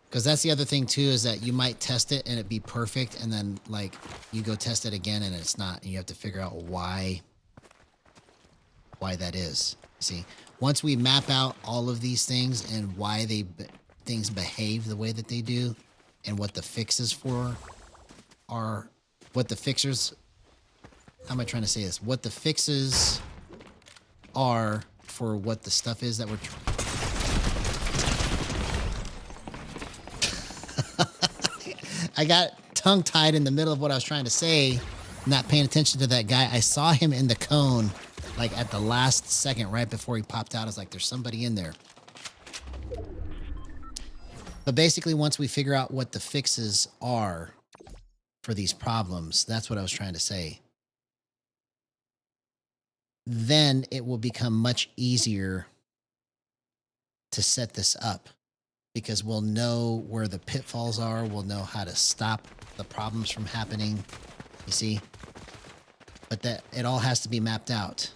[SPEAKER 1] Because that's the other thing too, is that you might test it and it be perfect, and then like you go test it again and it's not, and you have to figure out why that is. See, once we map out all of these things and why things behave the way that they do, and what the fixes for are, what the fixers, how am I trying to say this? What the fixes are for what the stuff is that we're I got tongue-tied in the middle of what I was trying to say, not paying attention to that guy. I saw him in the cone, like at the last second, right before he popped out. I was like, there's somebody in there. But basically, once we figure out what the fixes are for these problems, that's what I was trying to say, then it will become much easier to set this up. Because we'll know where the pitfalls are. We'll know how to stop the problems from happening. You see? But that it all has to be mapped out.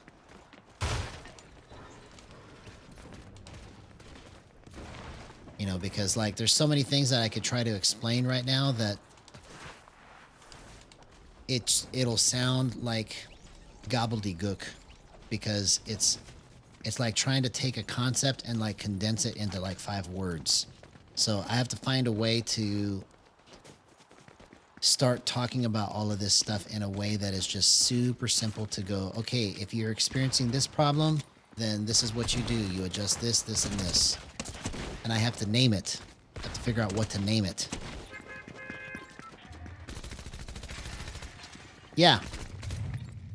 [SPEAKER 1] You know, because like there's so many things that I could try to explain right now that it'll sound like gobbledygook, because it's like trying to take a concept and like condense it into like 5 words. So I have to find a way to start talking about all of this stuff in a way that is just super simple to go, okay, if you're experiencing this problem, then this is what you do. You adjust this, this, and this. And I have to name it. I have to figure out what to name it. Yeah.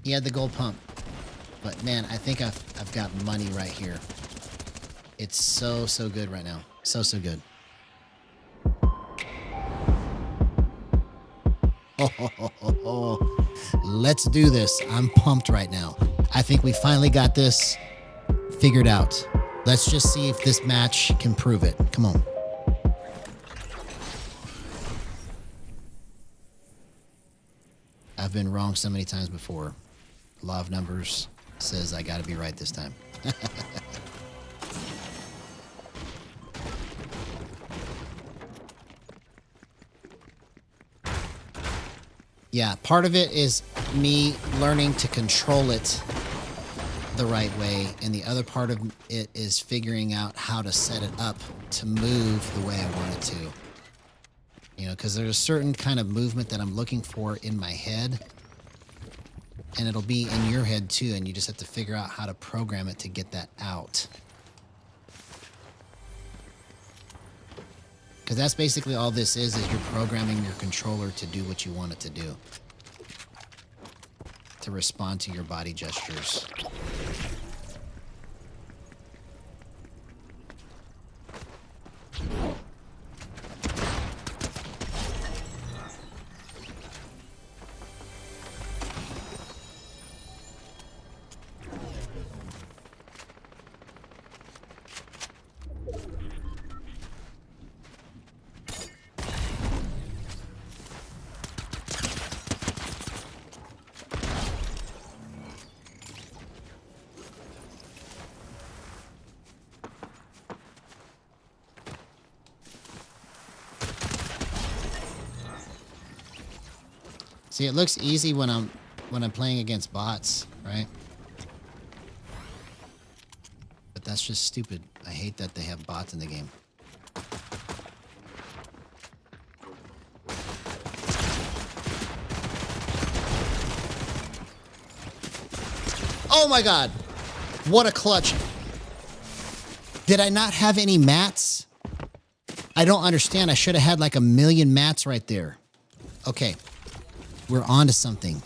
[SPEAKER 1] He had the gold pump. But man, I think I've got money right here. It's so good right now. So good. Let's do this. I'm pumped right now. I think we finally got this figured out. Let's just see if this match can prove it. Come on. I've been wrong so many times before. Law of numbers says I gotta be right this time. Yeah, part of it is me learning to control it the right way, and the other part of it is figuring out how to set it up to move the way I want it to. You know, because there's a certain kind of movement that I'm looking for in my head, and it'll be in your head too, and you just have to figure out how to program it to get that out. Because that's basically all this is you're programming your controller to do what you want it to do. To respond to your body gestures. See, it looks easy when I'm playing against bots, right? But that's just stupid. I hate that they have bots in the game. Oh my god! What a clutch! Did I not have any mats? I don't understand. I should have had like 1,000,000 mats right there. Okay. We're on to something.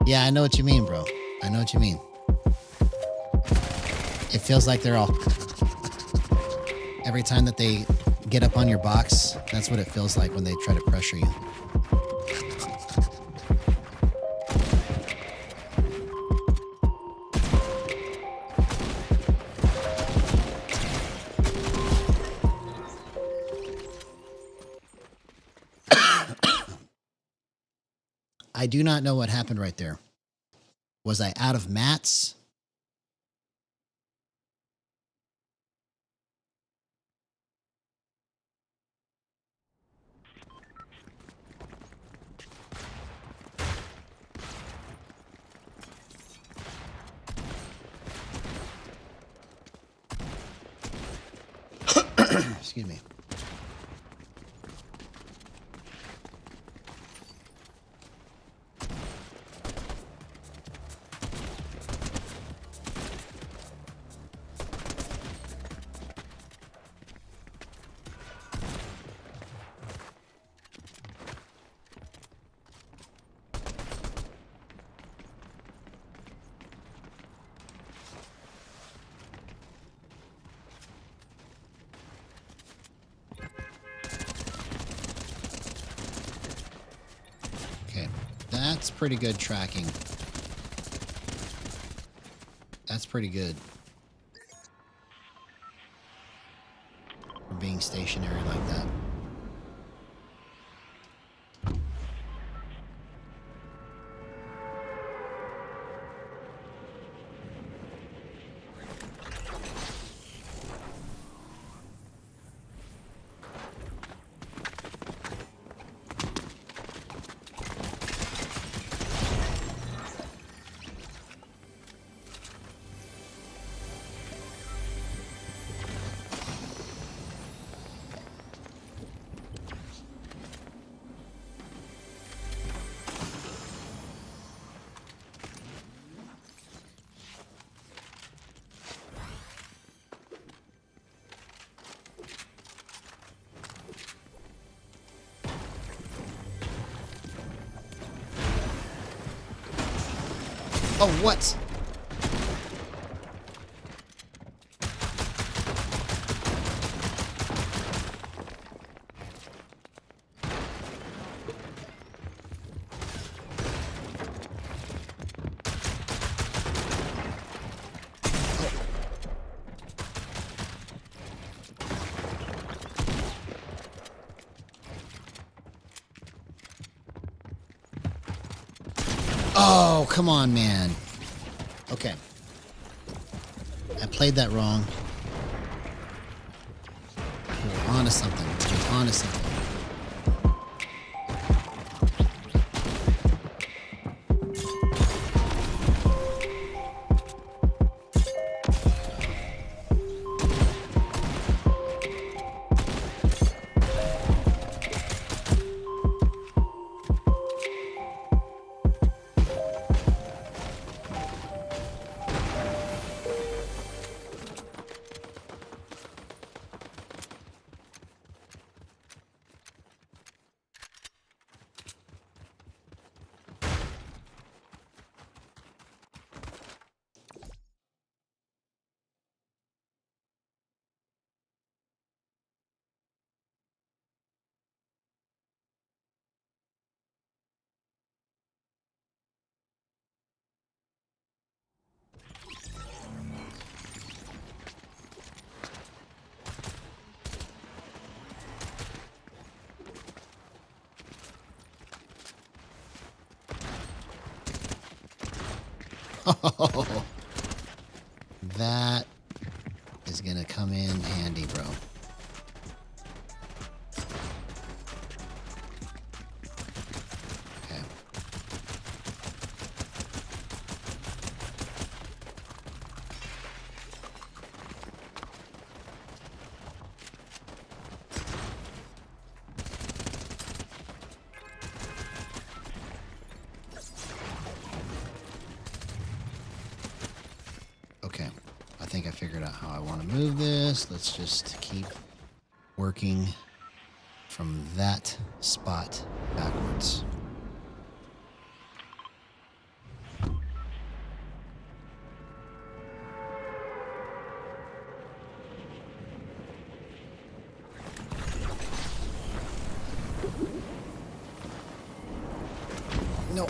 [SPEAKER 1] Yeah, I know what you mean, bro. I know what you mean. It feels like they're all... Every time that they get up on your box, that's what it feels like when they try to pressure you. I do not know what happened right there. Was I out of mats? Excuse me. Okay, that's pretty good tracking. That's pretty good. For being stationary like that. Oh, what? Oh, come on, man. Okay. I played that wrong. We're onto something. We're onto something. Oh, that is going to come in handy, bro. Okay. Okay, I think I figured out how I want to move this. Let's just keep working from that spot backwards. No.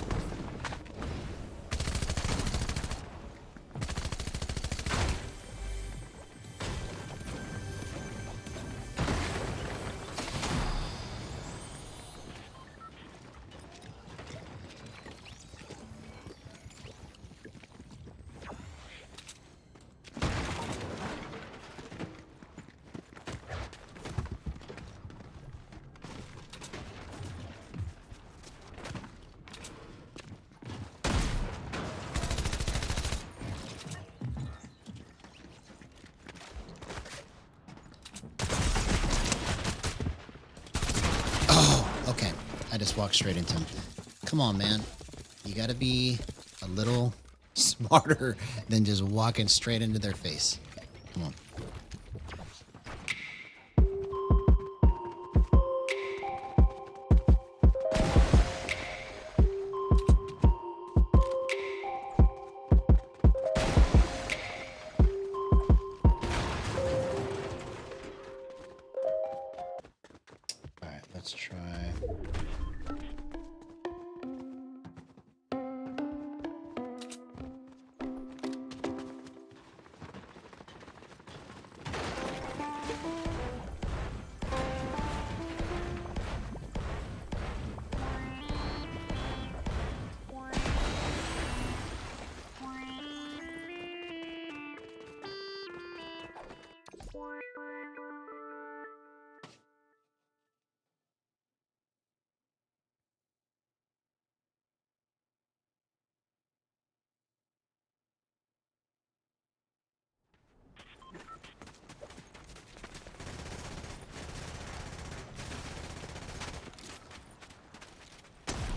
[SPEAKER 1] just walked straight into him. Come on, man. You gotta be a little smarter than just walking straight into their face. Come on. Alright, let's try.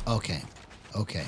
[SPEAKER 1] Okay. Okay.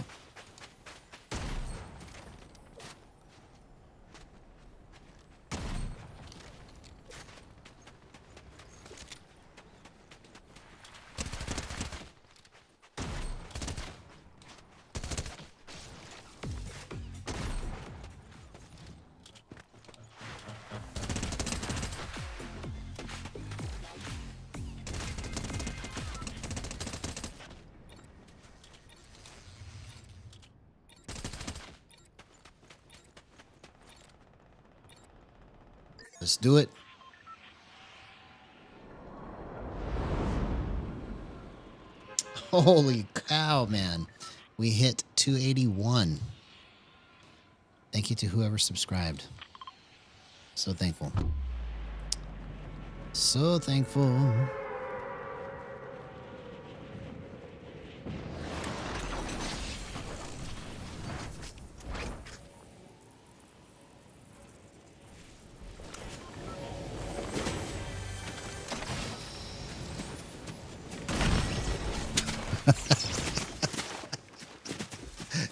[SPEAKER 1] Let's do it. Holy cow, man. We hit 281. Thank you to whoever subscribed. So thankful. So thankful.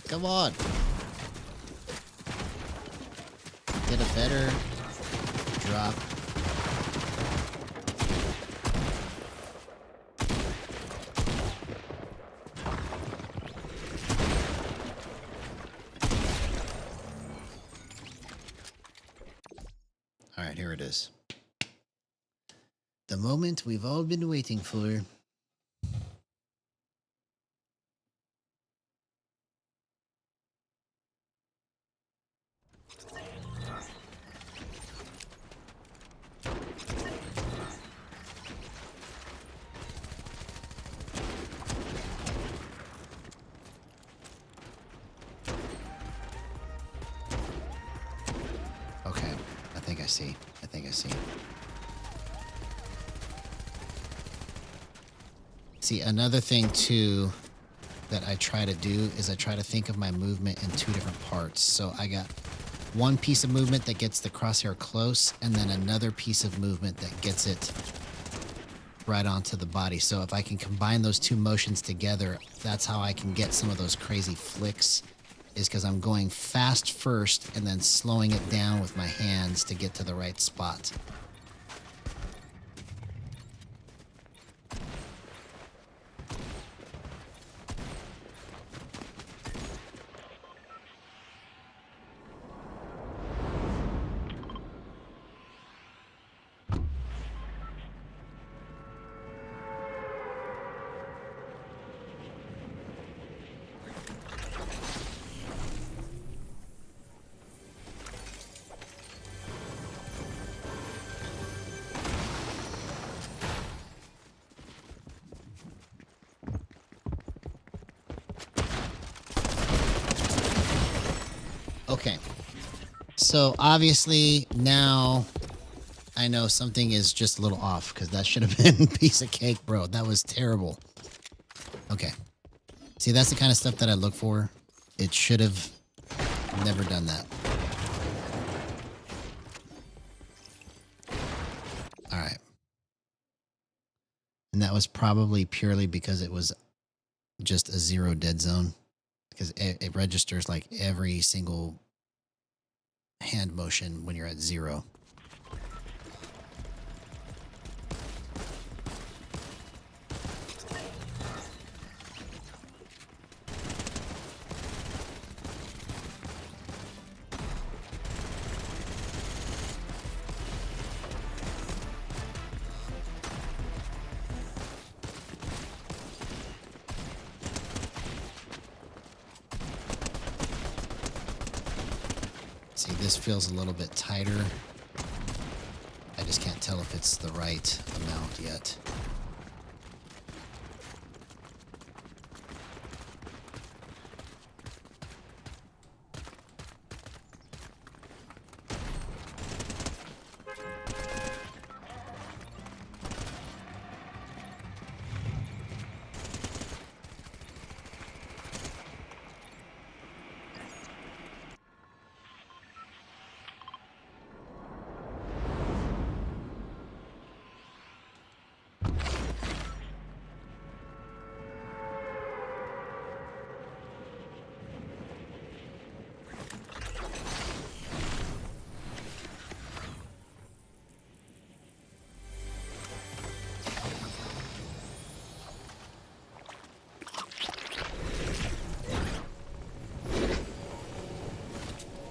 [SPEAKER 1] Come on. Get a better drop. All right, here it is. The moment we've all been waiting for. Okay, I think I see. I think I see. See, another thing too that I try to do is I try to think of my movement in two different parts. So I got one piece of movement that gets the crosshair close, and then another piece of movement that gets it right onto the body. So if I can combine those two motions together, that's how I can get some of those crazy flicks, is because I'm going fast first and then slowing it down with my hands to get to the right spot. Okay, so obviously now I know something is just a little off, because that should have been a piece of cake, bro. That was terrible. Okay, see, that's the kind of stuff that I look for. It should have never done that. All right, and that was probably purely because it was just a 0 dead zone, because it registers like every single hand motion when you're at 0. See, this feels a little bit tighter. I just can't tell if it's the right amount yet.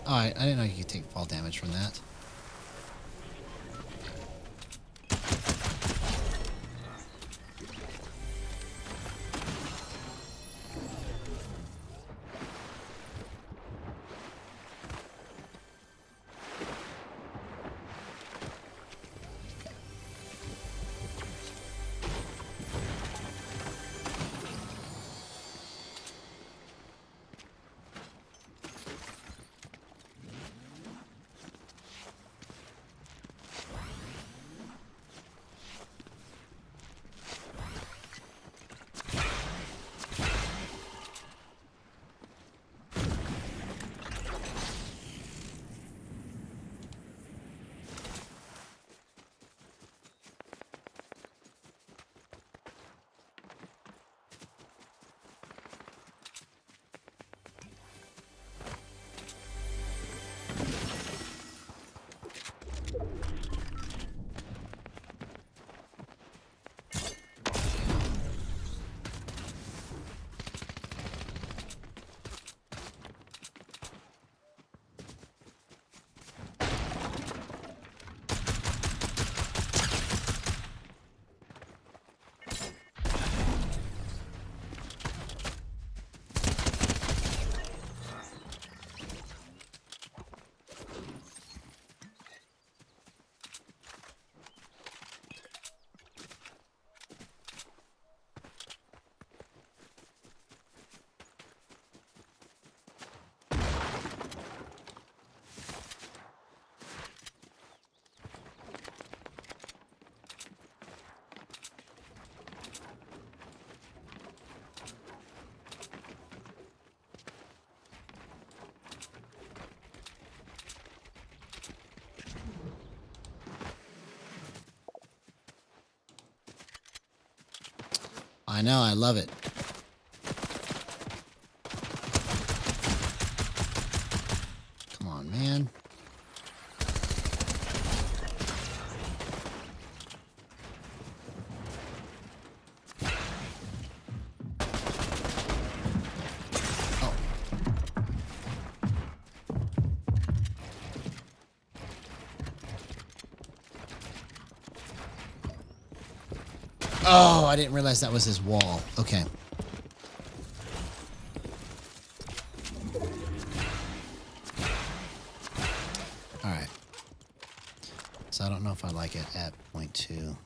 [SPEAKER 1] Oh, I didn't know you could take fall damage from that. I know, I love it. Come on, man. Oh. Oh, I didn't realize that was his wall. Okay. All right. So I don't know if I like it at 0.2.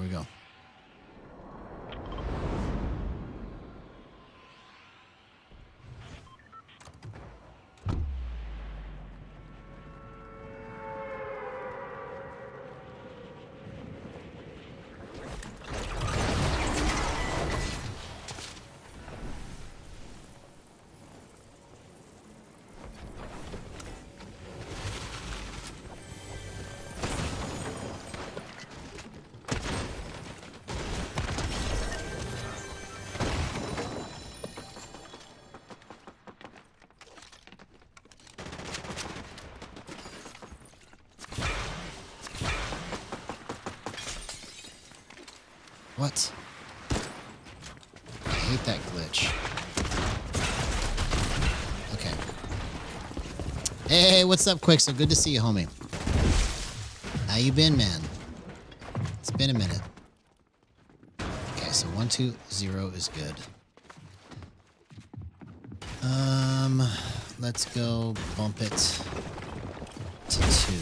[SPEAKER 1] we go. What? I hate that glitch. Okay. Hey, what's up, Quick? Good to see you, homie. How you been, man? It's been a minute. Okay, so 1, 2, 0 is good. Let's go bump it to 2.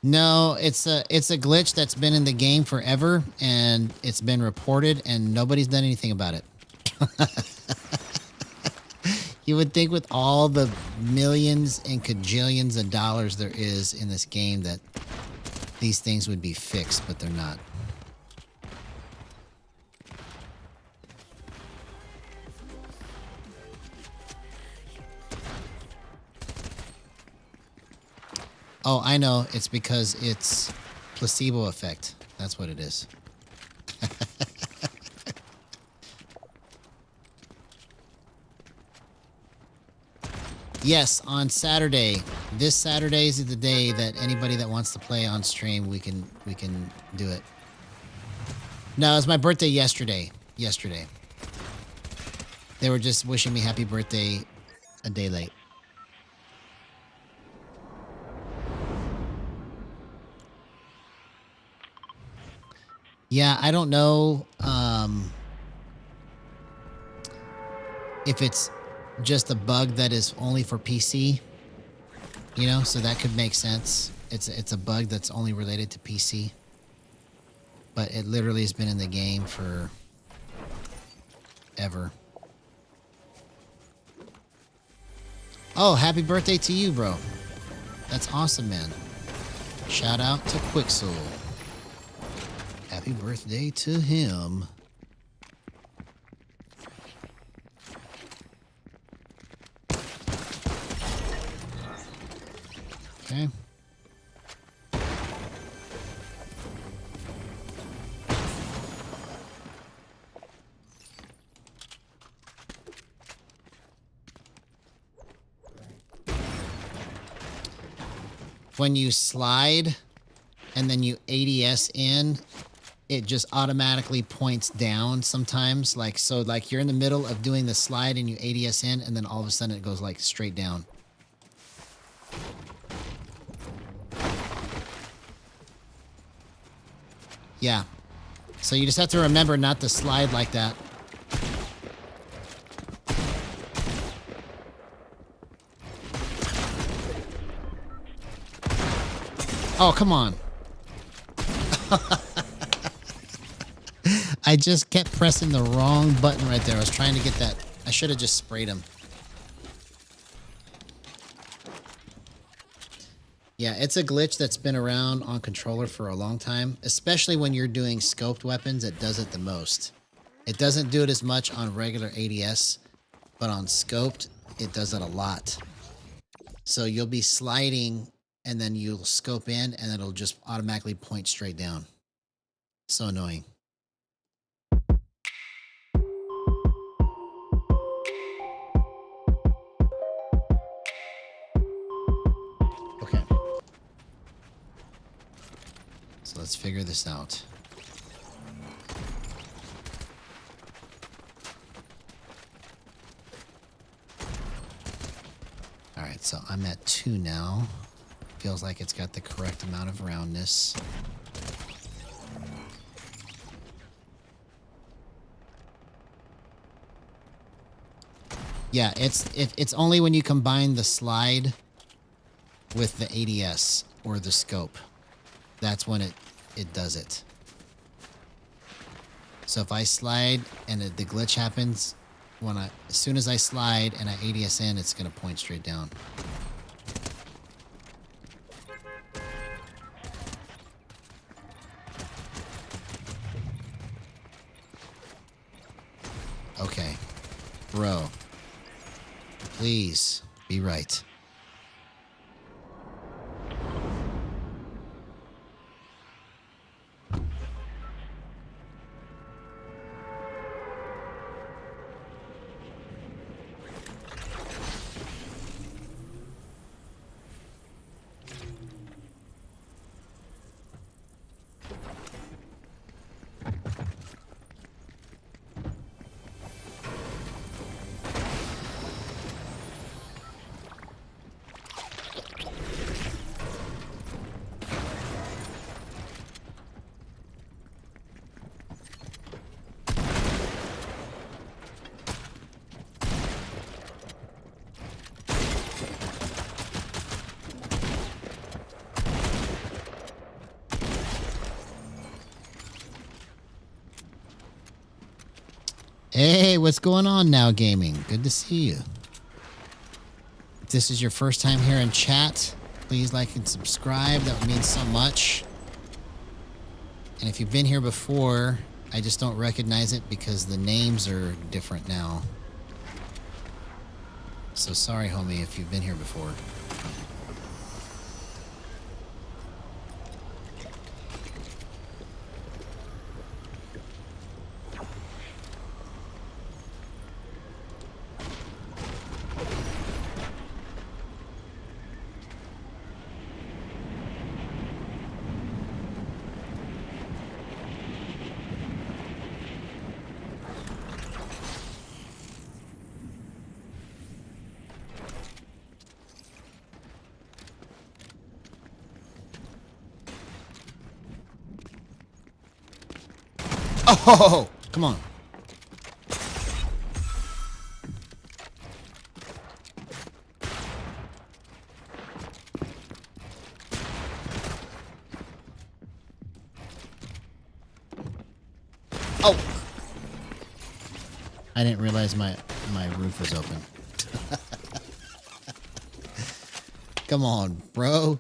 [SPEAKER 1] No, it's a glitch that's been in the game forever, and it's been reported, and nobody's done anything about it. You would think with all the millions and cajillions of dollars there is in this game that these things would be fixed, but they're not. Oh, I know. It's because it's placebo effect. That's what it is. Yes, on Saturday. This Saturday is the day that anybody that wants to play on stream, we can do it. No, it was my birthday yesterday. Yesterday. They were just wishing me happy birthday a day late. Yeah, I don't know if it's just a bug that is only for PC, you know, so that could make sense. It's a bug that's only related to PC, but it literally has been in the game for ever. Oh, happy birthday to you, bro. That's awesome, man. Shout out to Quicksoul. Happy birthday to him. Okay. When you slide and then you ADS in, it just automatically points down sometimes. Like, so like you're in the middle of doing the slide and you ADS in, and then all of a sudden it goes like straight down. Yeah. So you just have to remember not to slide like that. Oh, come on. I just kept pressing the wrong button right there. I was trying to get that. I should have just sprayed him. Yeah, it's a glitch that's been around on controller for a long time, especially when you're doing scoped weapons. It does it the most. It doesn't do it as much on regular ADS, but on scoped, it does it a lot. So you'll be sliding and then you'll scope in and it'll just automatically point straight down. So annoying. Okay. let's figure this out. Alright, so I'm at 2 now. Feels like it's got the correct amount of roundness. Yeah, it's only when you combine the slide with the ADS or the scope. That's when it does it. So if I slide and the glitch happens, as soon as I slide and I ADS in, it's gonna point straight down. Okay, bro. Please be right. Hey, what's going on now, gaming? Good to see you. If this is your first time here in chat, please like and subscribe. That would mean so much. And if you've been here before, I just don't recognize it because the names are different now. So sorry, homie, if you've been here before. Oh, come on. Oh. I didn't realize my roof was open. Come on, bro.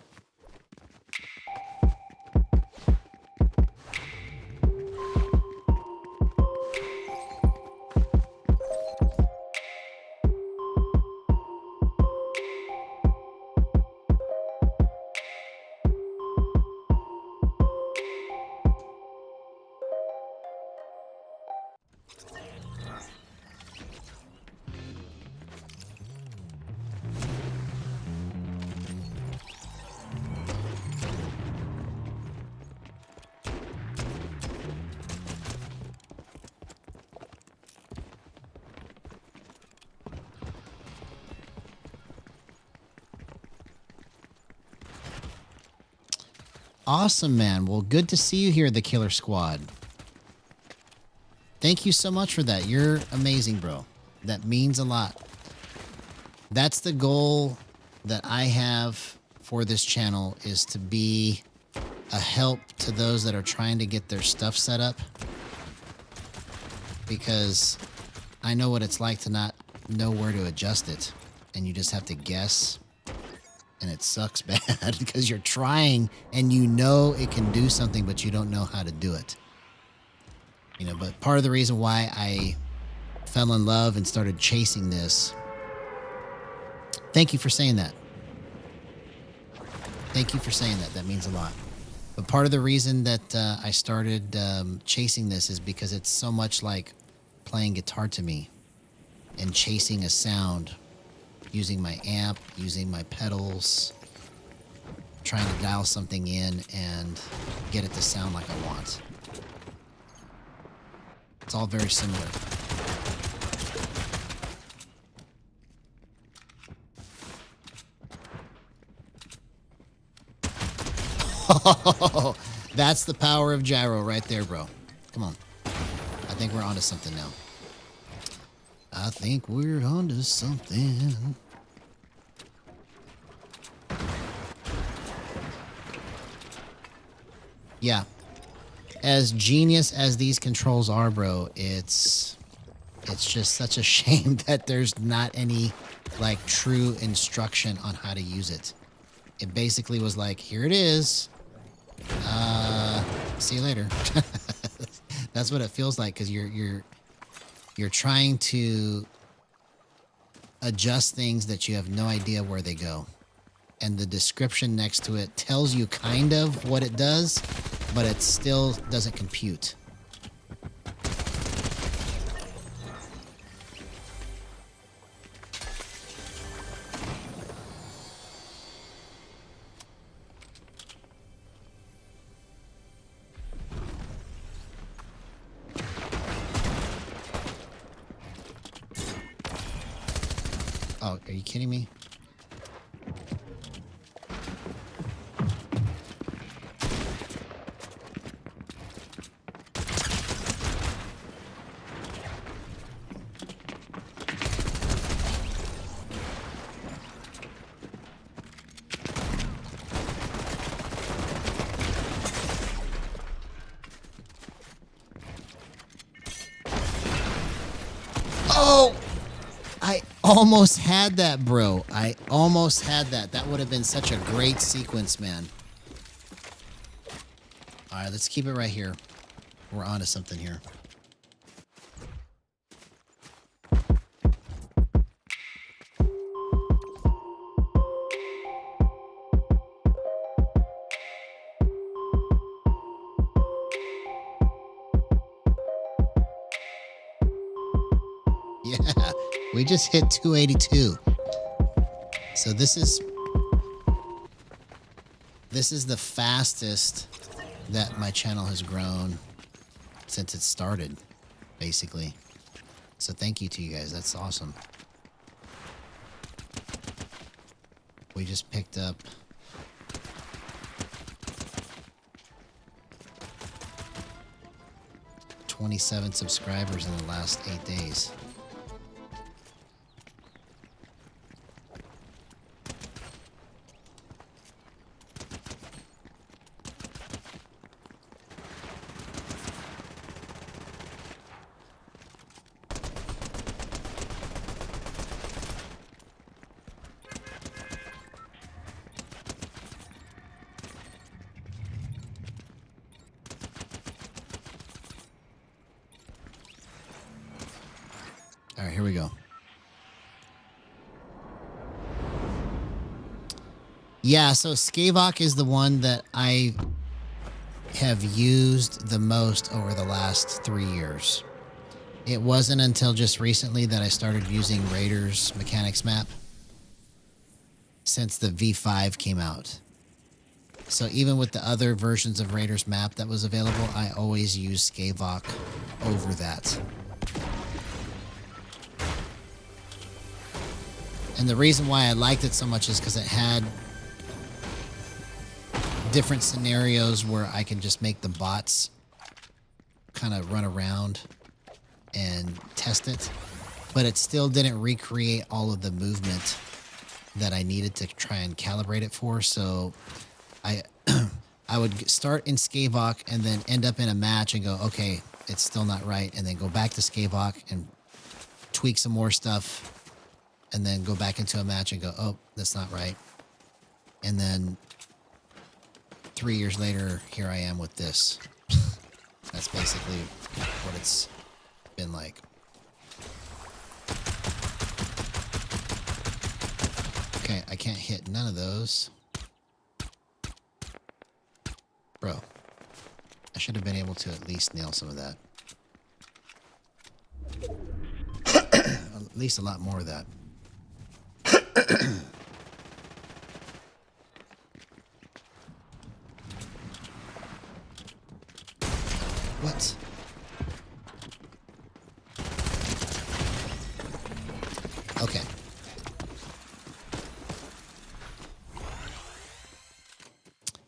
[SPEAKER 1] Awesome, man. Well, good to see you here, the Killer Squad. Thank you so much for that. You're amazing, bro. That means a lot. That's the goal that I have for this channel, is to be a help to those that are trying to get their stuff set up. Because I know what it's like to not know where to adjust it. And you just have to guess. And it sucks bad because you're trying and you know it can do something, but you don't know how to do it. You know, but part of the reason why I fell in love and started chasing this. Thank you for saying that. Thank you for saying that. That means a lot. But part of the reason that I started chasing this is because it's so much like playing guitar to me and chasing a sound. Using my amp, using my pedals, trying to dial something in and get it to sound like I want. It's all very similar. That's the power of gyro right there, bro. Come on. I think we're onto something now. I think we're onto something. Yeah. As genius as these controls are, bro, it's just such a shame that there's not any like true instruction on how to use it. It basically was like, here it is. See you later. That's what it feels like, because you're trying to adjust things that you have no idea where they go. And the description next to it tells you kind of what it does, but it still doesn't compute. Oh, are you kidding me? Oh! I almost had that, bro. I almost had that. That would have been such a great sequence, man. All right, let's keep it right here. We're onto something here. Yeah, we just hit 282. So this is the fastest that my channel has grown since it started, basically. So thank you to you guys. That's awesome. We just picked up $27 subscribers in the last 8 days. All right, here we go. Yeah, so Skavok is the one that I have used the most over the last 3 years. It wasn't until just recently that I started using Raiders mechanics map since the V5 came out. So even with the other versions of Raiders map that was available, I always used Skavok over that. And the reason why I liked it so much is because it had different scenarios where I can just make the bots kind of run around and test it, but it still didn't recreate all of the movement that I needed to try and calibrate it for. So I would start in Skavok and then end up in a match and go, okay, it's still not right, and then go back to Skavok and tweak some more stuff, and then go back into a match and go, oh, that's not right. And then 3 years later, here I am with this. That's basically what it's been like. Okay, I can't hit none of those. Bro, I should have been able to at least nail some of that. At least a lot more of that. What? Okay.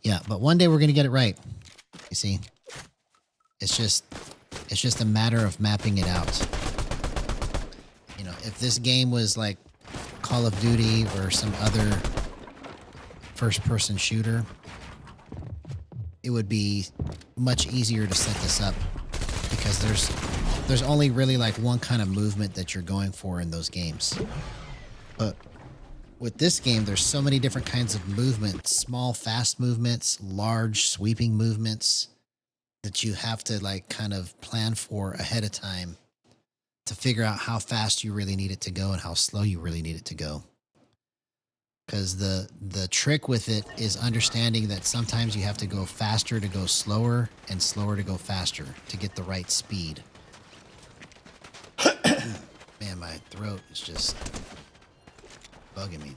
[SPEAKER 1] Yeah, but one day we're gonna get it right. You see? It's just a matter of mapping it out. You know, if this game was like Call of Duty or some other first-person shooter, it would be much easier to set this up because there's only really like one kind of movement that you're going for in those games. But with this game, there's so many different kinds of movements, small, fast movements, large, sweeping movements that you have to like kind of plan for ahead of time to figure out how fast you really need it to go and how slow you really need it to go. Because the trick with it is understanding that sometimes you have to go faster to go slower and slower to go faster to get the right speed. Man, my throat is just bugging me.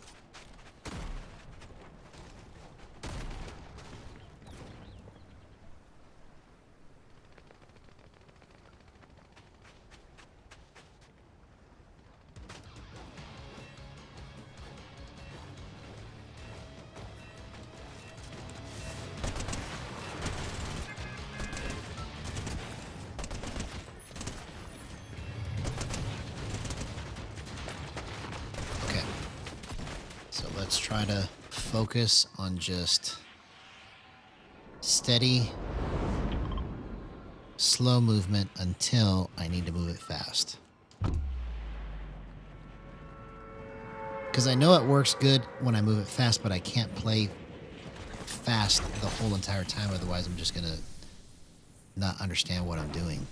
[SPEAKER 1] Let's try to focus on just steady, slow movement until I need to move it fast. Because I know it works good when I move it fast, but I can't play fast the whole entire time. Otherwise, I'm just going to not understand what I'm doing.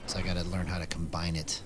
[SPEAKER 1] So I got to learn how to combine it.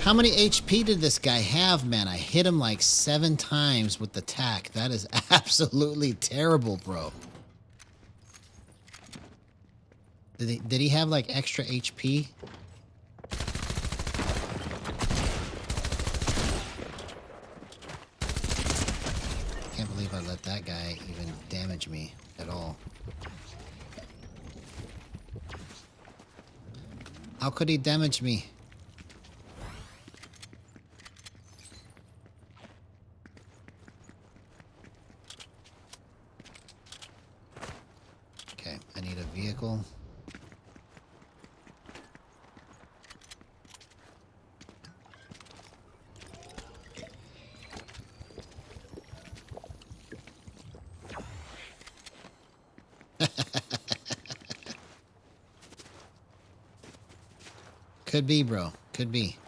[SPEAKER 1] How many HP did this guy have, man? I hit him like 7 times with the tack. That is absolutely terrible, bro. Did he have like extra HP? Can't believe I let that guy even damage me at all. How could he damage me? Okay, I need a vehicle. Could be, bro. Could be.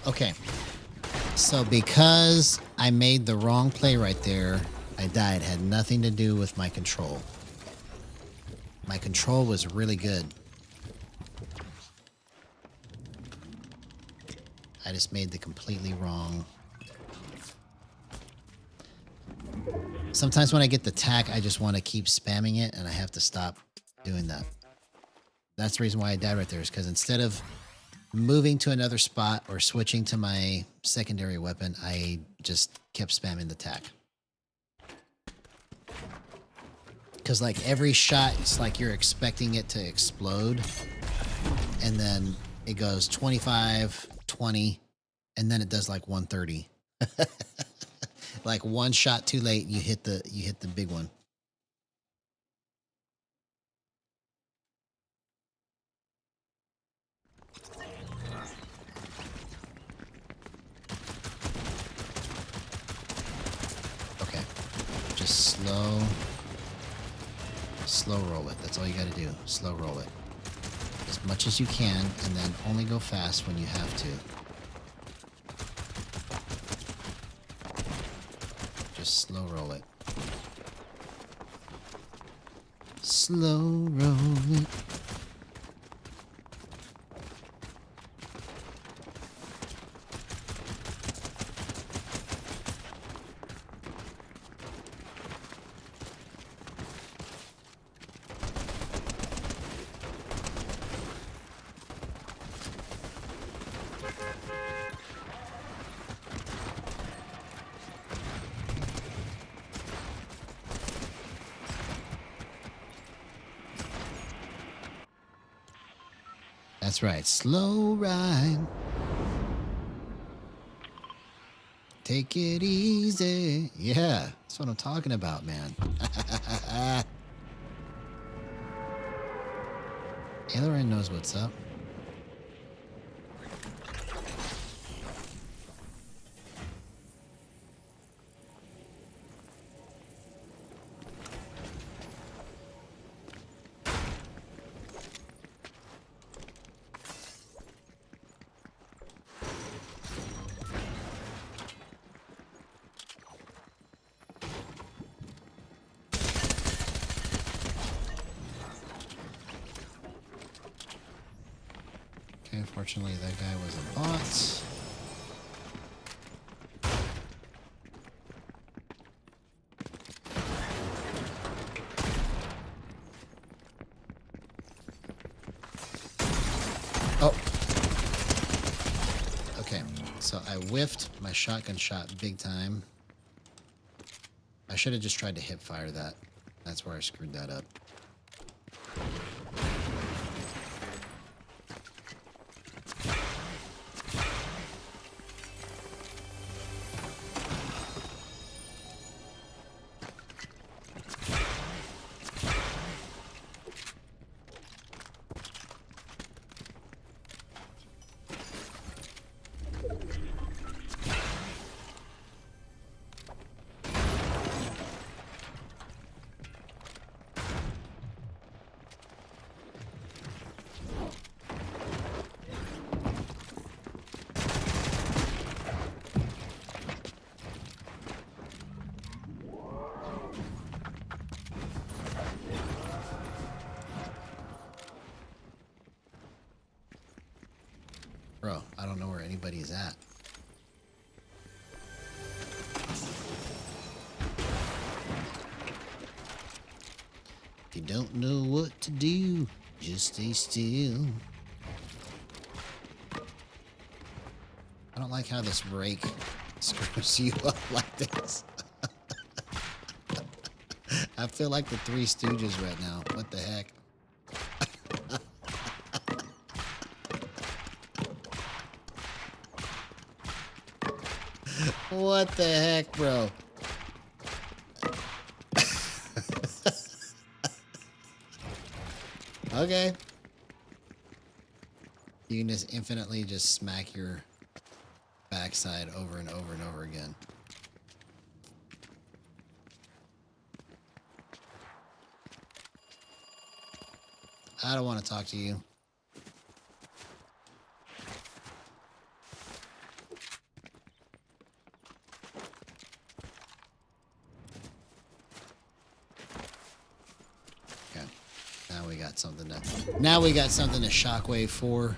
[SPEAKER 1] Okay. So because I made the wrong play right there, I died. It had nothing to do with my control. My control was really good. I just made the completely wrong. Sometimes when I get the tack, I just want to keep spamming it, and I have to stop doing that. That's the reason why I died right there, is because instead of moving to another spot or switching to my secondary weapon, I just kept spamming the tack. Because like every shot, it's like you're expecting it to explode. And then it goes 25, 20, and then it does like 130. Like one shot too late, you hit the big one. Okay. Just slow roll it. That's all you got to do. Slow roll it. As much as you can, and then only go fast when you have to. Just slow roll it. Slow roll it. That's right. Slow ride. Take it easy. Yeah, that's what I'm talking about, man. Aileron knows what's up. Unfortunately, that guy was a bot. Oh. Okay, so I whiffed my shotgun shot big time. I should have just tried to hip fire that. That's where I screwed that up. Bro, I don't know where anybody's at. If you don't know what to do, just stay still. I don't like how this rake screws you up like this. I feel like the Three Stooges right now. What the heck? What the heck, bro? Okay. You can just infinitely just smack your backside over and over and over again. I don't want to talk to you. Okay. Now we got something to shockwave for.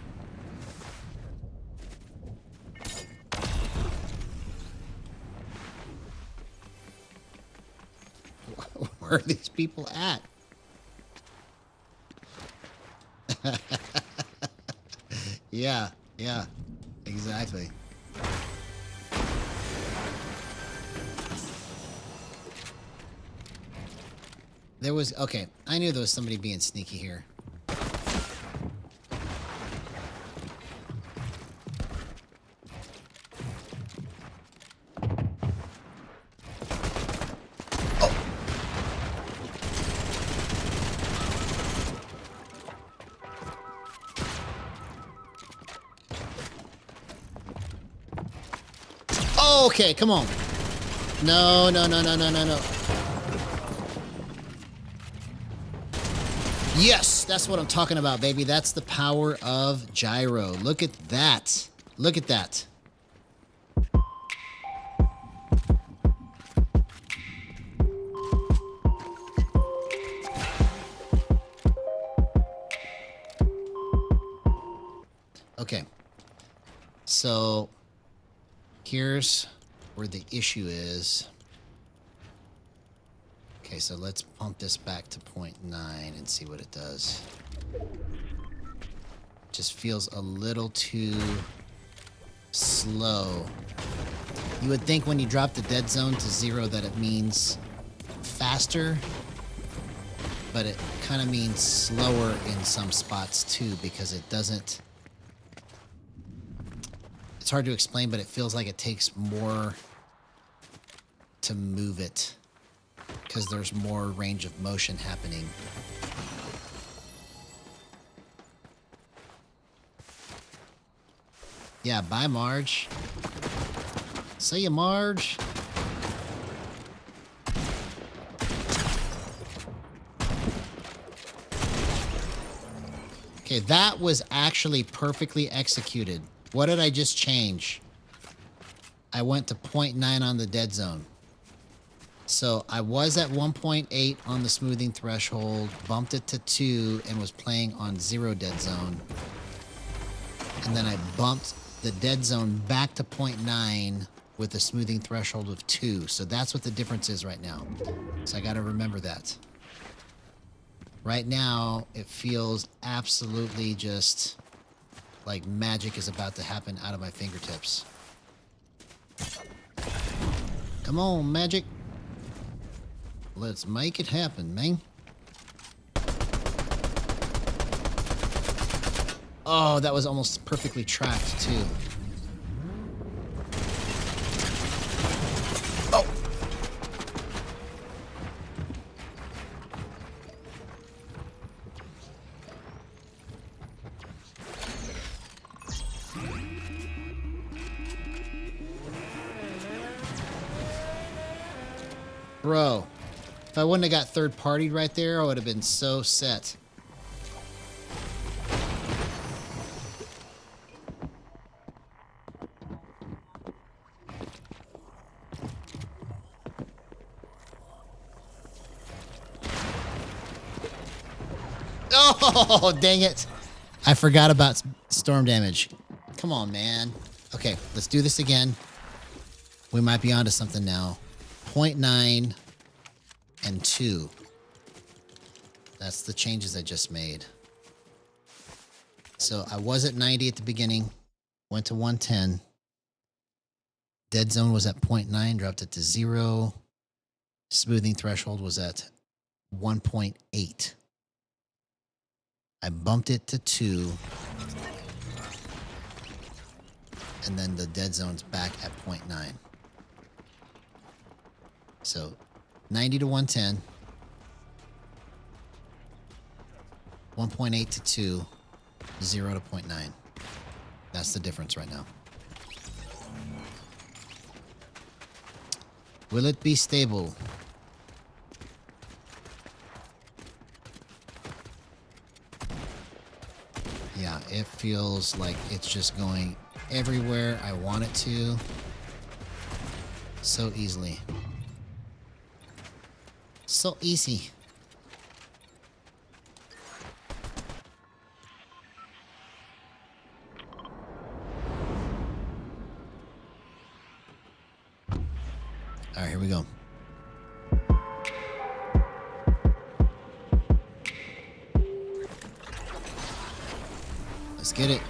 [SPEAKER 1] Where are these people at? Yeah, Yeah, exactly. There was, okay, I knew there was somebody being sneaky here. Oh, okay, come on. No, no, no, no, no, no, no. Yes, that's what I'm talking about, baby. That's the power of Gyro. Look at that. Look at that. Okay. So here's where the issue is. Okay, so let's pump this back to 0.9 and see what it does. Just feels a little too slow. You would think when you drop the dead zone to 0 that it means faster, but it kind of means slower in some spots too, because it doesn't... It's hard to explain, but it feels like it takes more to move it because there's more range of motion happening. Yeah, bye, Marge. See ya, Marge. Okay, that was actually perfectly executed. What did I just change? I went to 0.9 on the dead zone. So I was at 1.8 on the smoothing threshold, bumped it to 2, and was playing on 0 dead zone. And then I bumped the dead zone back to 0.9 with a smoothing threshold of 2. So that's what the difference is right now. So I got to remember that. Right now, it feels absolutely just like magic is about to happen out of my fingertips. Come on, magic. Let's make it happen, man. Oh, that was almost perfectly tracked, too. Oh! Bro, if I wouldn't have got third-partied right there, I would have been so set. Oh, dang it. I forgot about storm damage. Come on, man. Okay, let's do this again. We might be onto something now. 0.9 and 2. That's the changes I just made. So I was at 90 at the beginning, went to 110. Dead zone was at 0.9, dropped it to 0. Smoothing threshold was at 1.8. I bumped it to 2. And then the dead zone's back at 0.9. So 90 to 110. 1.8 to 2. 0 to 0.9. That's the difference right now. Will it be stable? Yeah, it feels like it's just going everywhere I want it to. So easily. So easy. All right, here we go. Let's get it.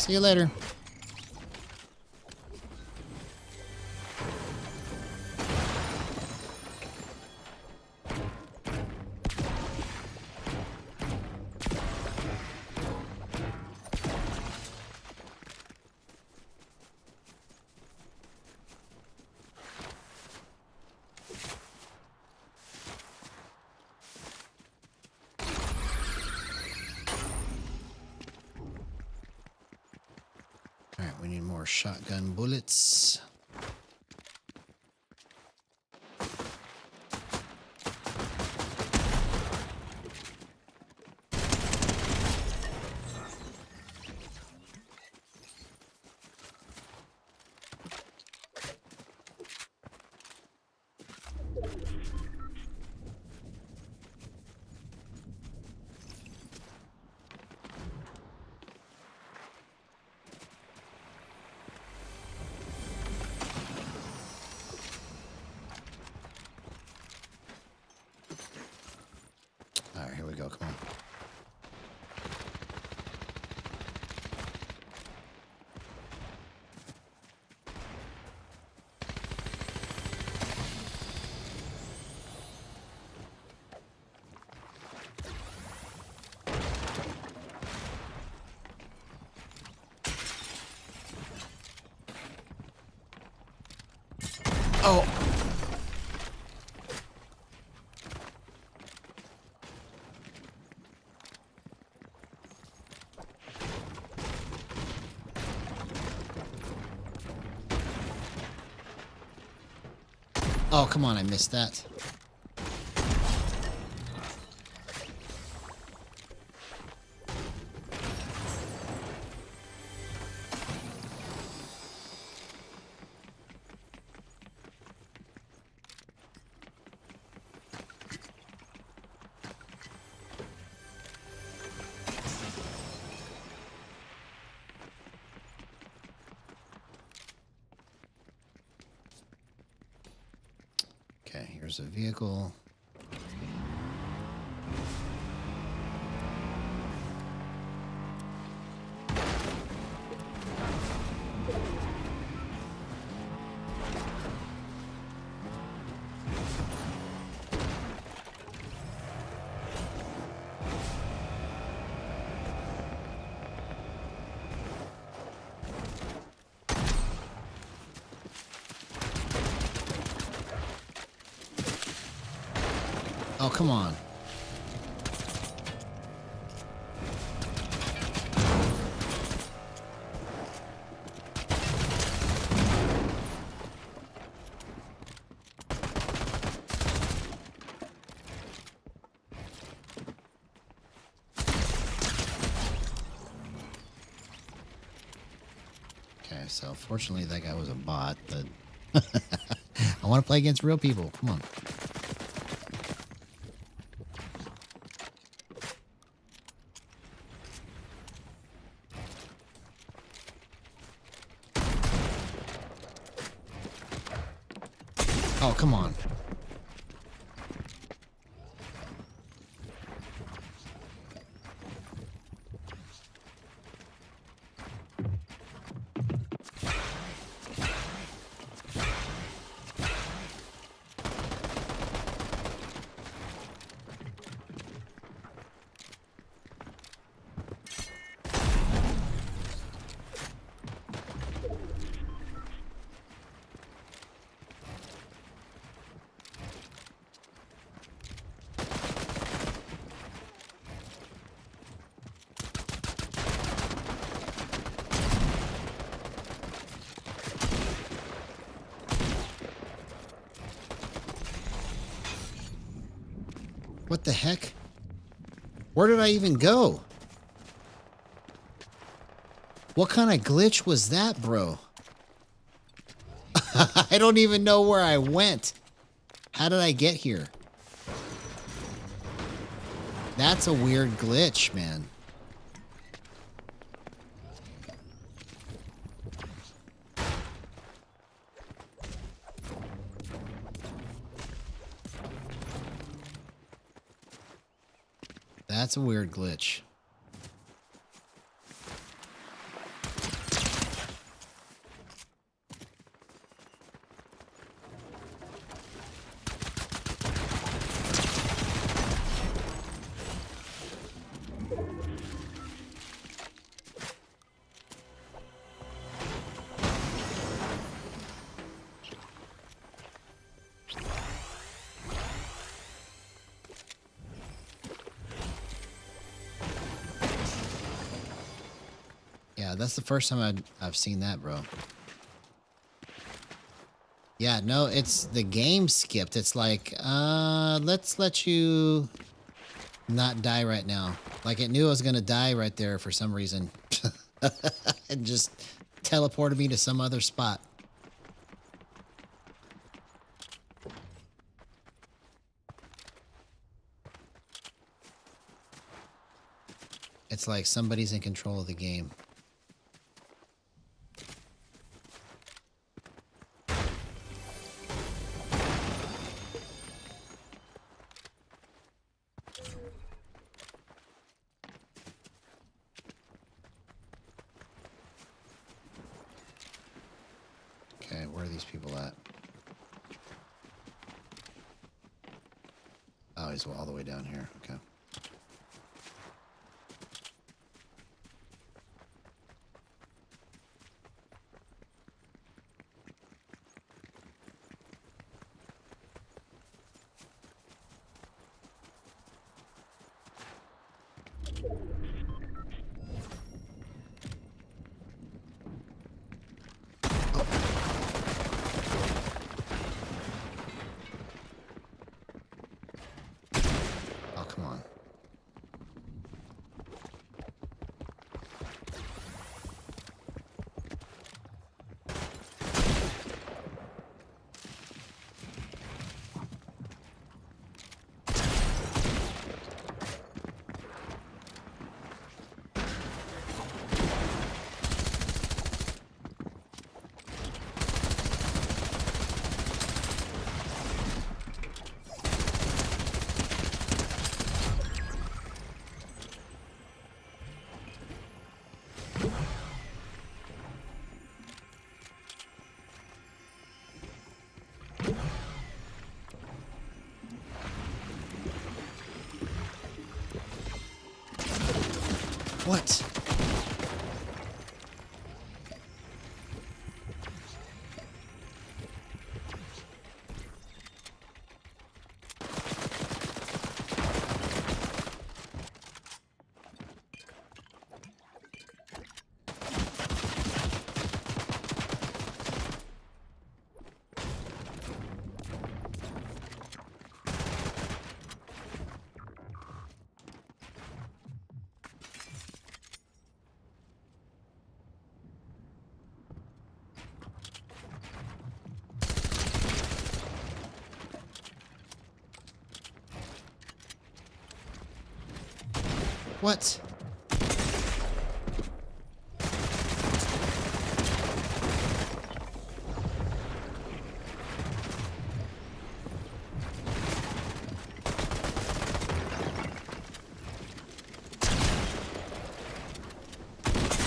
[SPEAKER 1] See you later. All right, we need more shotgun bullets. All right, here we go. Come on. Oh. Oh, come on, I missed that. Okay, here's a vehicle. Oh, come on. Okay, so fortunately that guy was a bot, but I want to play against real people. Come on. Oh, come on. What the heck? Where did I even go? What kind of glitch was that, bro? I don't even know where I went. How did I get here? That's a weird glitch, man. That's a weird glitch. Yeah, that's the first time I've seen that, bro. Yeah, no, it's the game skipped. It's like, let's let you not die right now. Like it knew I was gonna die right there for some reason. And just teleported me to some other spot. It's like somebody's in control of the game. Okay, where are these people at? Oh, he's all the way down here. Okay. Oh, come on. What? What?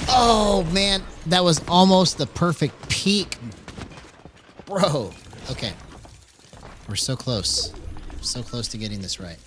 [SPEAKER 1] Oh, man. That was almost the perfect peak. Bro. Okay. We're so close. So close to getting this right.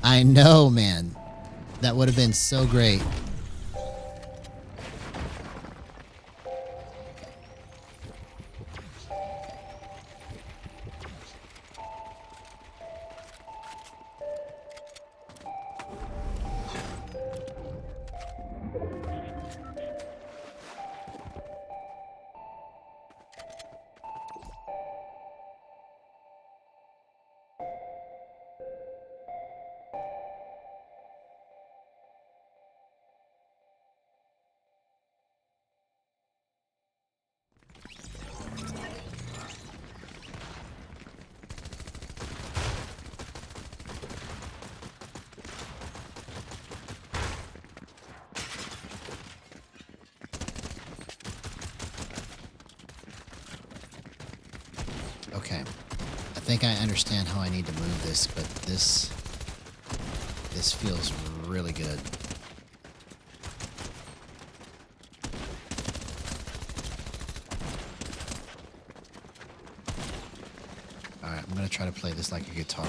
[SPEAKER 1] I know, man. That would have been so great. Okay. I think I understand how I need to move this, but this feels really good. I'm gonna try to play this like a guitar.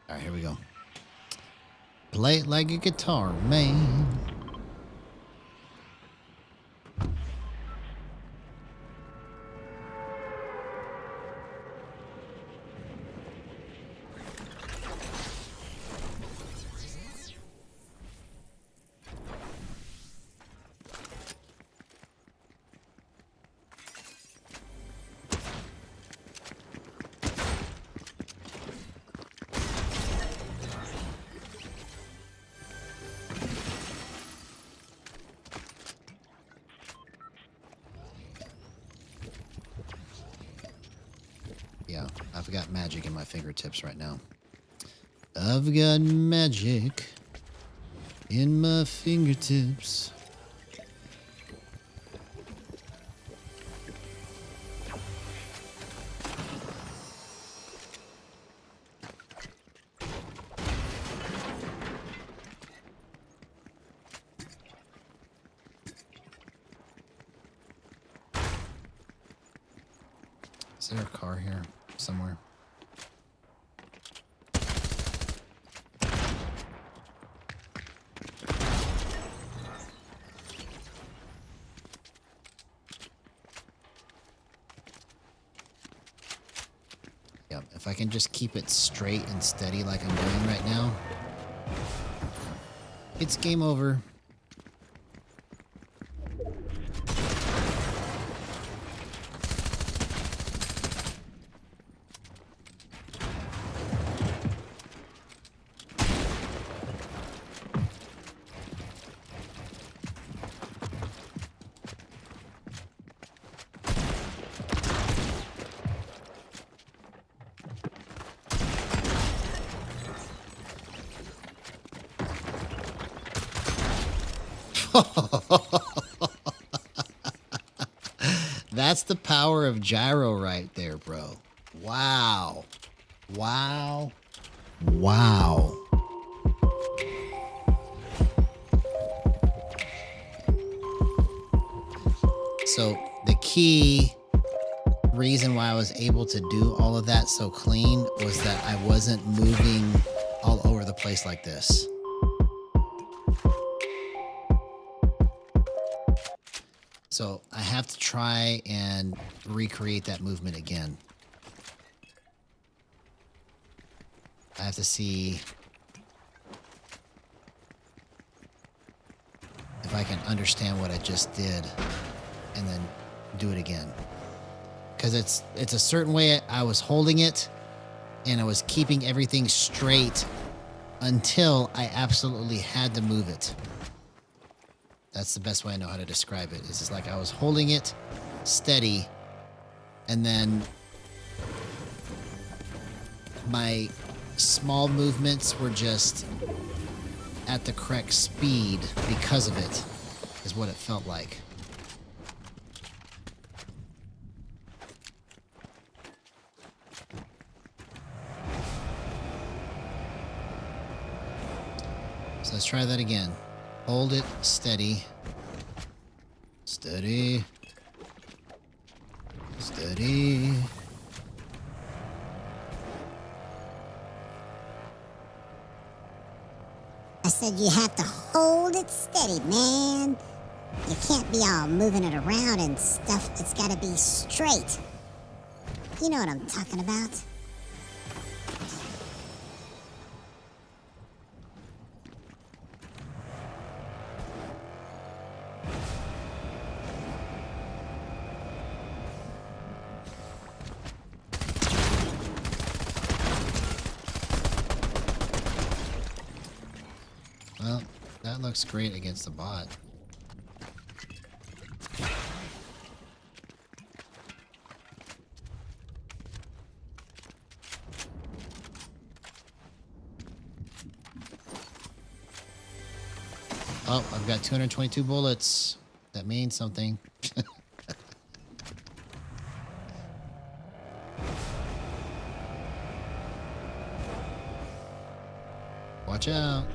[SPEAKER 1] All right, here we go. Play it like a guitar, man. Yeah, I've got magic in my fingertips right now. I've got magic in my fingertips. Is there a car here somewhere? Yep, if I can just keep it straight and steady like I'm doing right now, it's game over. That's the power of gyro right there, bro. Wow. Wow. Wow. So the key reason why I was able to do all of that so clean was that I wasn't moving all over the place like this. So I have to try and recreate that movement again. I have to see if I can understand what I just did and then do it again. Because it's a certain way I was holding it and I was keeping everything straight until I absolutely had to move it. That's the best way I know how to describe it. It's just like I was holding it steady, and then my small movements were just at the correct speed because of it, is what it felt like. So let's try that again. Hold it steady. Steady. Steady.
[SPEAKER 2] I said you have to hold it steady, man. You can't be all moving it around and stuff. It's got to be straight. You know what I'm talking about.
[SPEAKER 1] Well, that looks great against the bot. Oh, I've got 222 bullets. That means something. Watch out.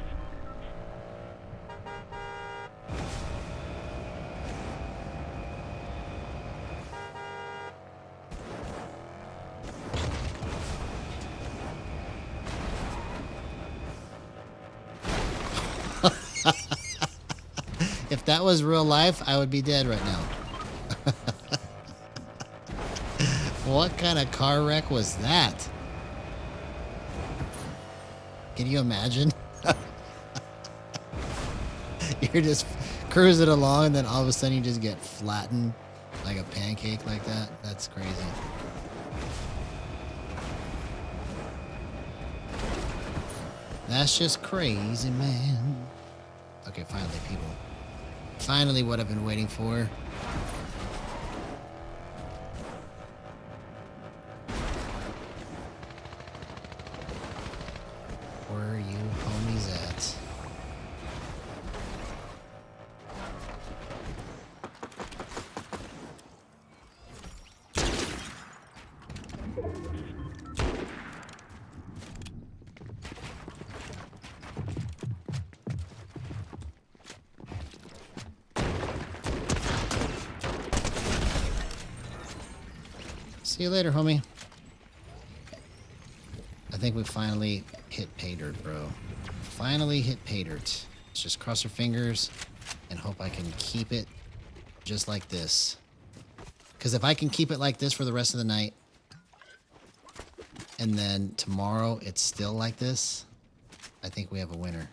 [SPEAKER 1] If that was real life, I would be dead right now. What kind of car wreck was that? Can you imagine? You're just cruising along and then all of a sudden you just get flattened like a pancake like that. That's crazy. That's just crazy, man. Okay, finally, people. Finally, what I've been waiting for. Where are you homies at? See you later, homie. I think we finally hit pay dirt, bro. Finally hit pay dirt. Let's just cross our fingers and hope I can keep it just like this. Because if I can keep it like this for the rest of the night, and then tomorrow it's still like this, I think we have a winner.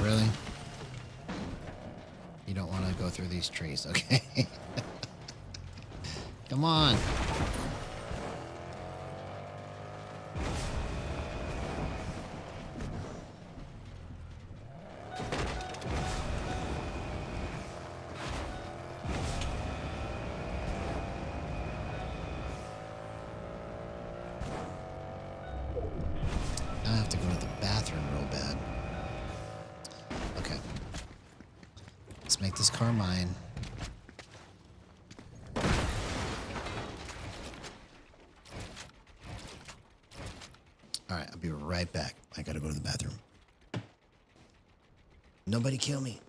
[SPEAKER 1] Really? You don't want to go through these trees, okay? Come on. I have to go to the bathroom real bad. Okay. Let's make this car mine. Alright, I'll be right back. I gotta go to the bathroom. Nobody kill me.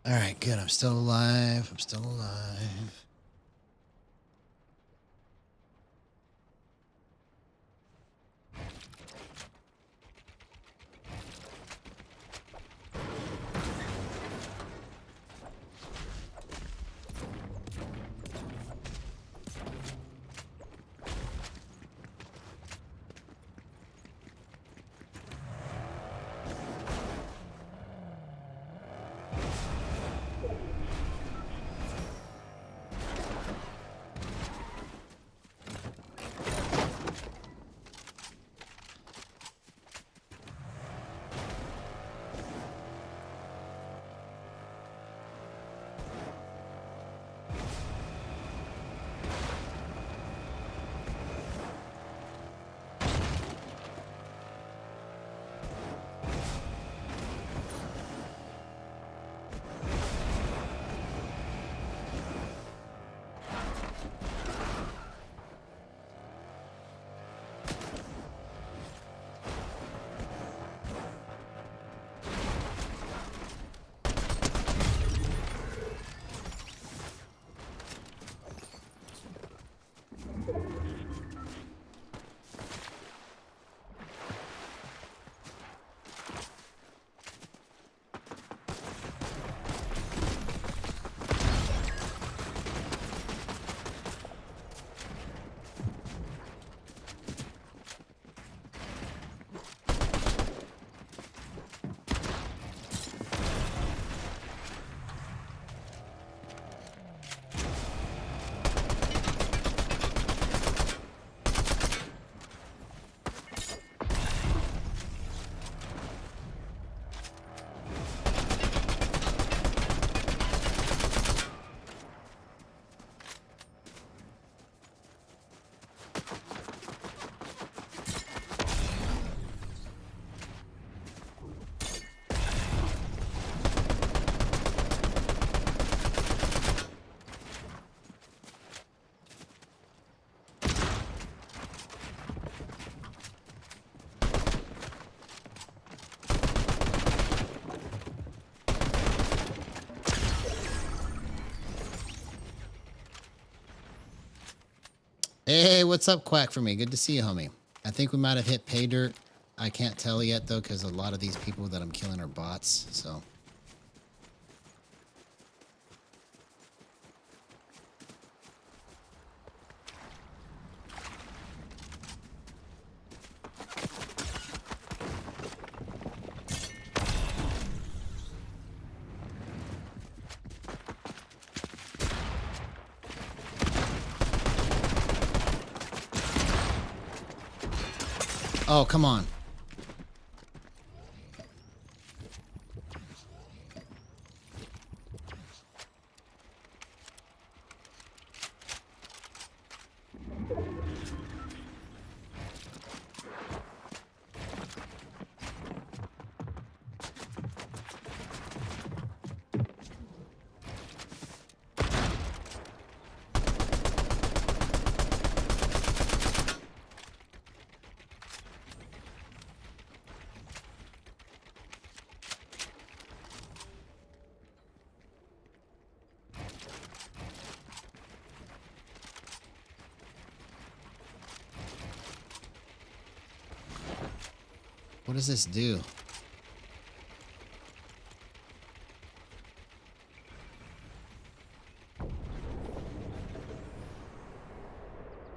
[SPEAKER 1] All right, good. I'm still alive. I'm still alive. Hey, what's up, Quack for me? Good to see you, homie. I think we might have hit pay dirt. I can't tell yet, though, because a lot of these people that I'm killing are bots, so... Oh, come on. What does this do?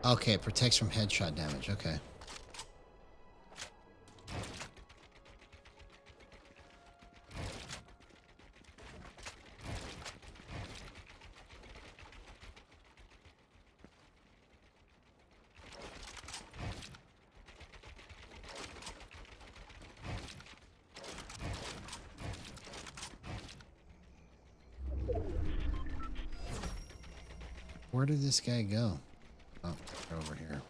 [SPEAKER 1] Okay, it protects from headshot damage. Okay. Where did this guy go? Oh, they're over here.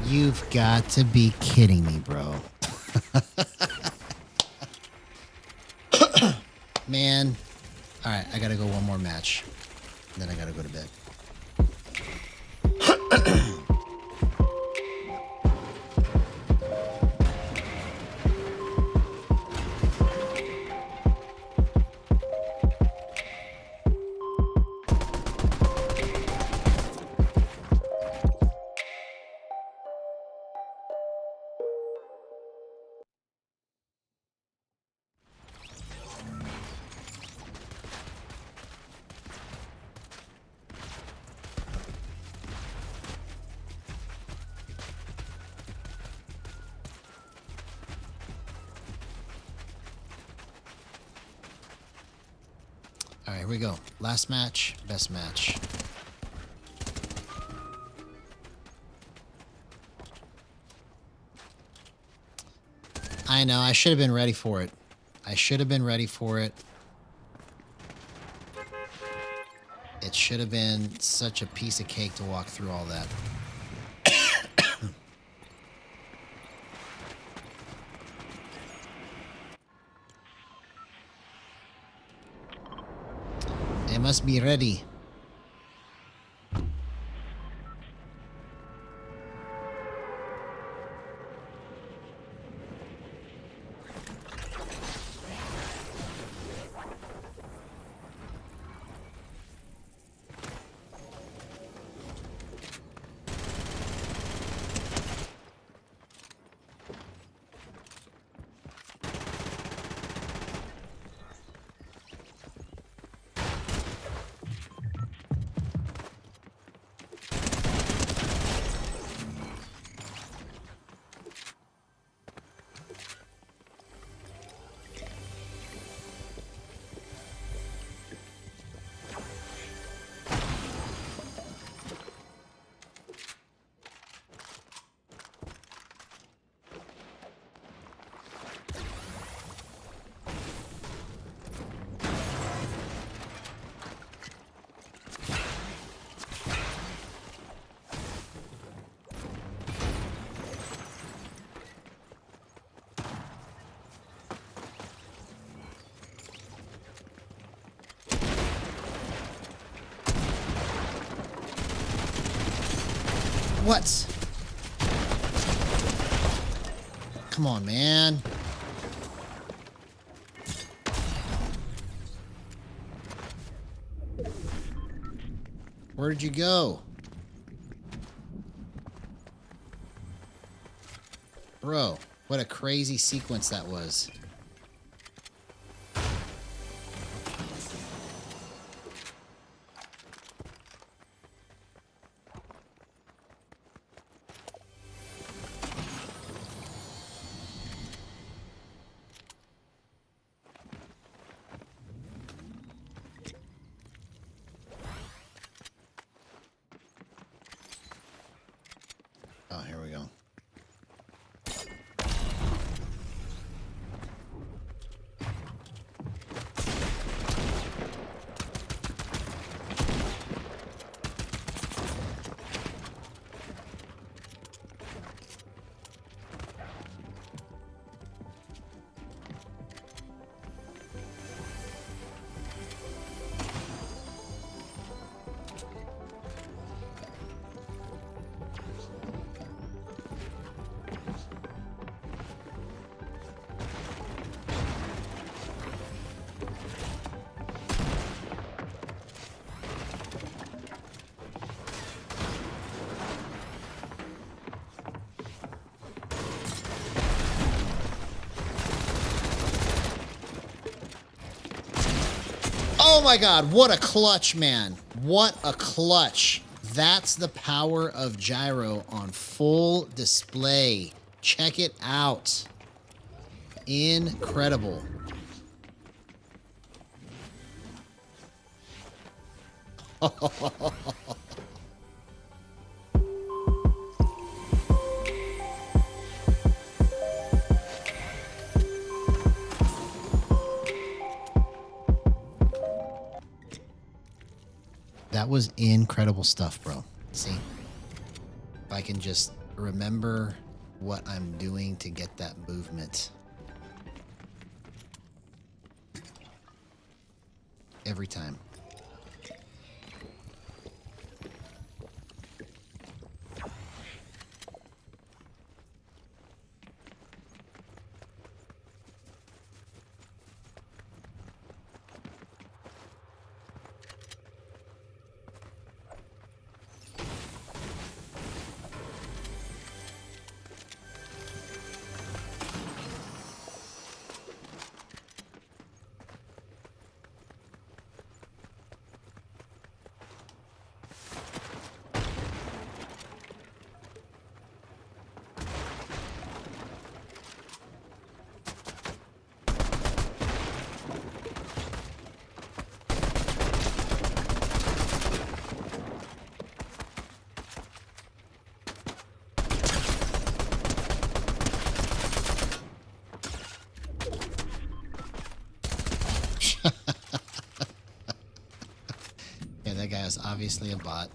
[SPEAKER 1] You've got to be kidding me, bro. Man. Alright, I gotta go one more match. Then I gotta go to bed. All right, here we go. Last match, best match. I know, I should have been ready for it. I should have been ready for it. It should have been such a piece of cake to walk through all that. I must be ready. What? Come on, man. Where did you go? Bro, what a crazy sequence that was. Oh, here we go. Oh my god, what a clutch, man. What a clutch. That's the power of Gyro on full display. Check it out. Incredible. That was incredible stuff, bro. See? If I can just remember what I'm doing to get that movement. Every time. Yeah, that guy is obviously a bot.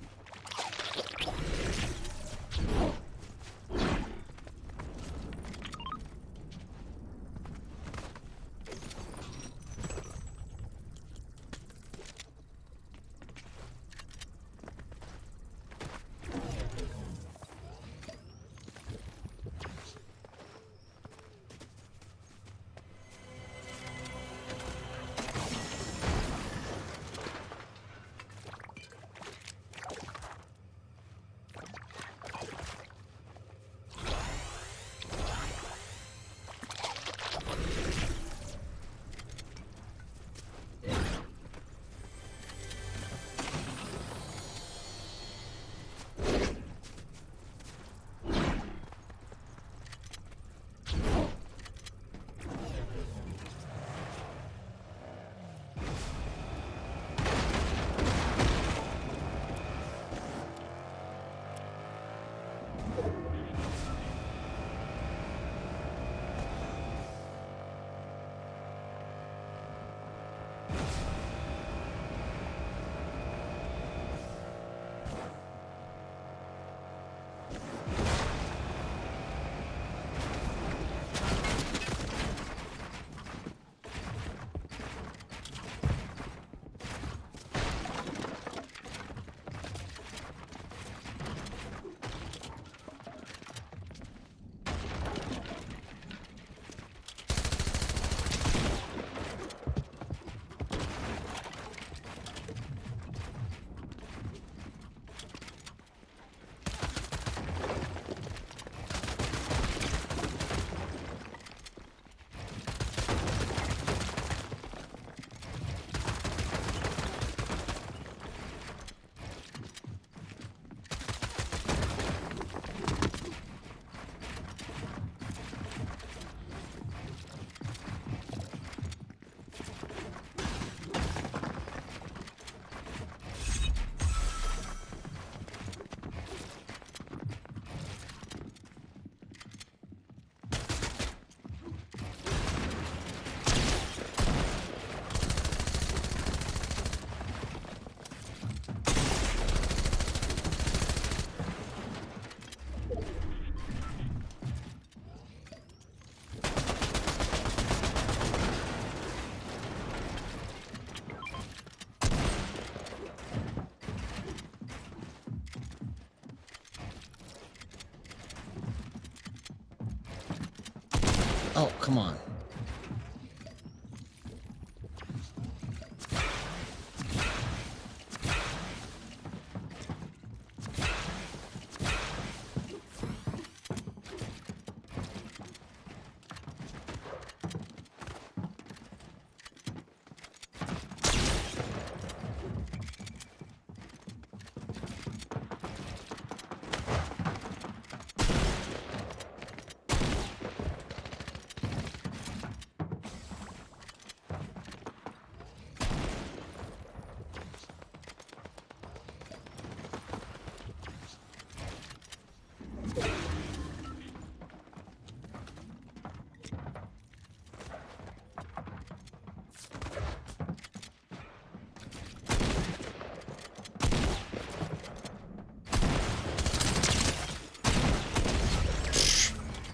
[SPEAKER 1] Oh, come on.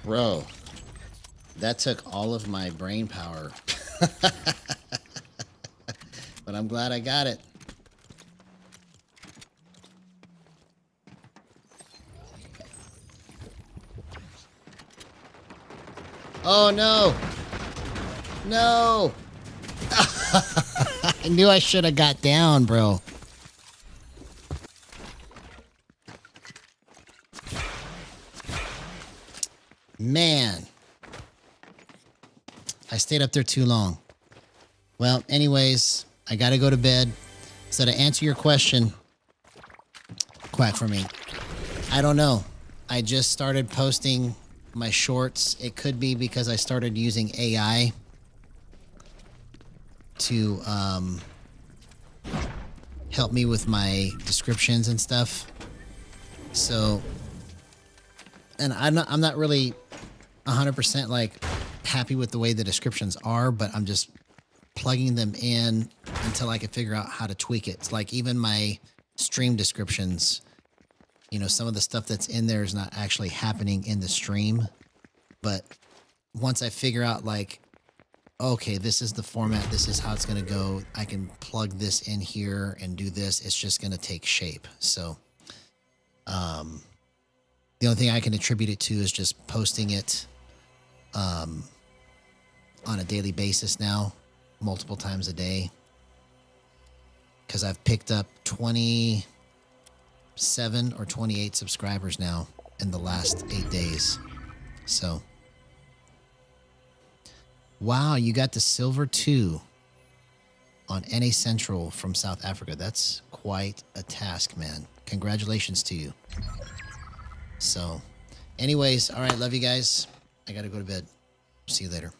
[SPEAKER 1] Bro, that took all of my brain power. But I'm glad I got it. Oh, no. No. I knew I should have got down, bro. Man. I stayed up there too long. Well, anyways, I got to go to bed. So to answer your question, quack for me. I don't know. I just started posting my shorts. It could be because I started using AI to help me with my descriptions and stuff. So, and I'm not really 100% like happy with the way the descriptions are, but I'm just plugging them in until I can figure out how to tweak it. It's like even my stream descriptions, you know, some of the stuff that's in there is not actually happening in the stream. But once I figure out like, okay, this is the format, this is how it's going to go, I can plug this in here and do this. It's just going to take shape. So, the only thing I can attribute it to is just posting it, on a daily basis now, multiple times a day. Because I've picked up 27 or 28 subscribers now in the last 8 days. So, wow, you got the silver 2 on NA Central from South Africa. That's quite a task, man. Congratulations to you. So, anyways, all right, love you guys. I got to go to bed. See you later.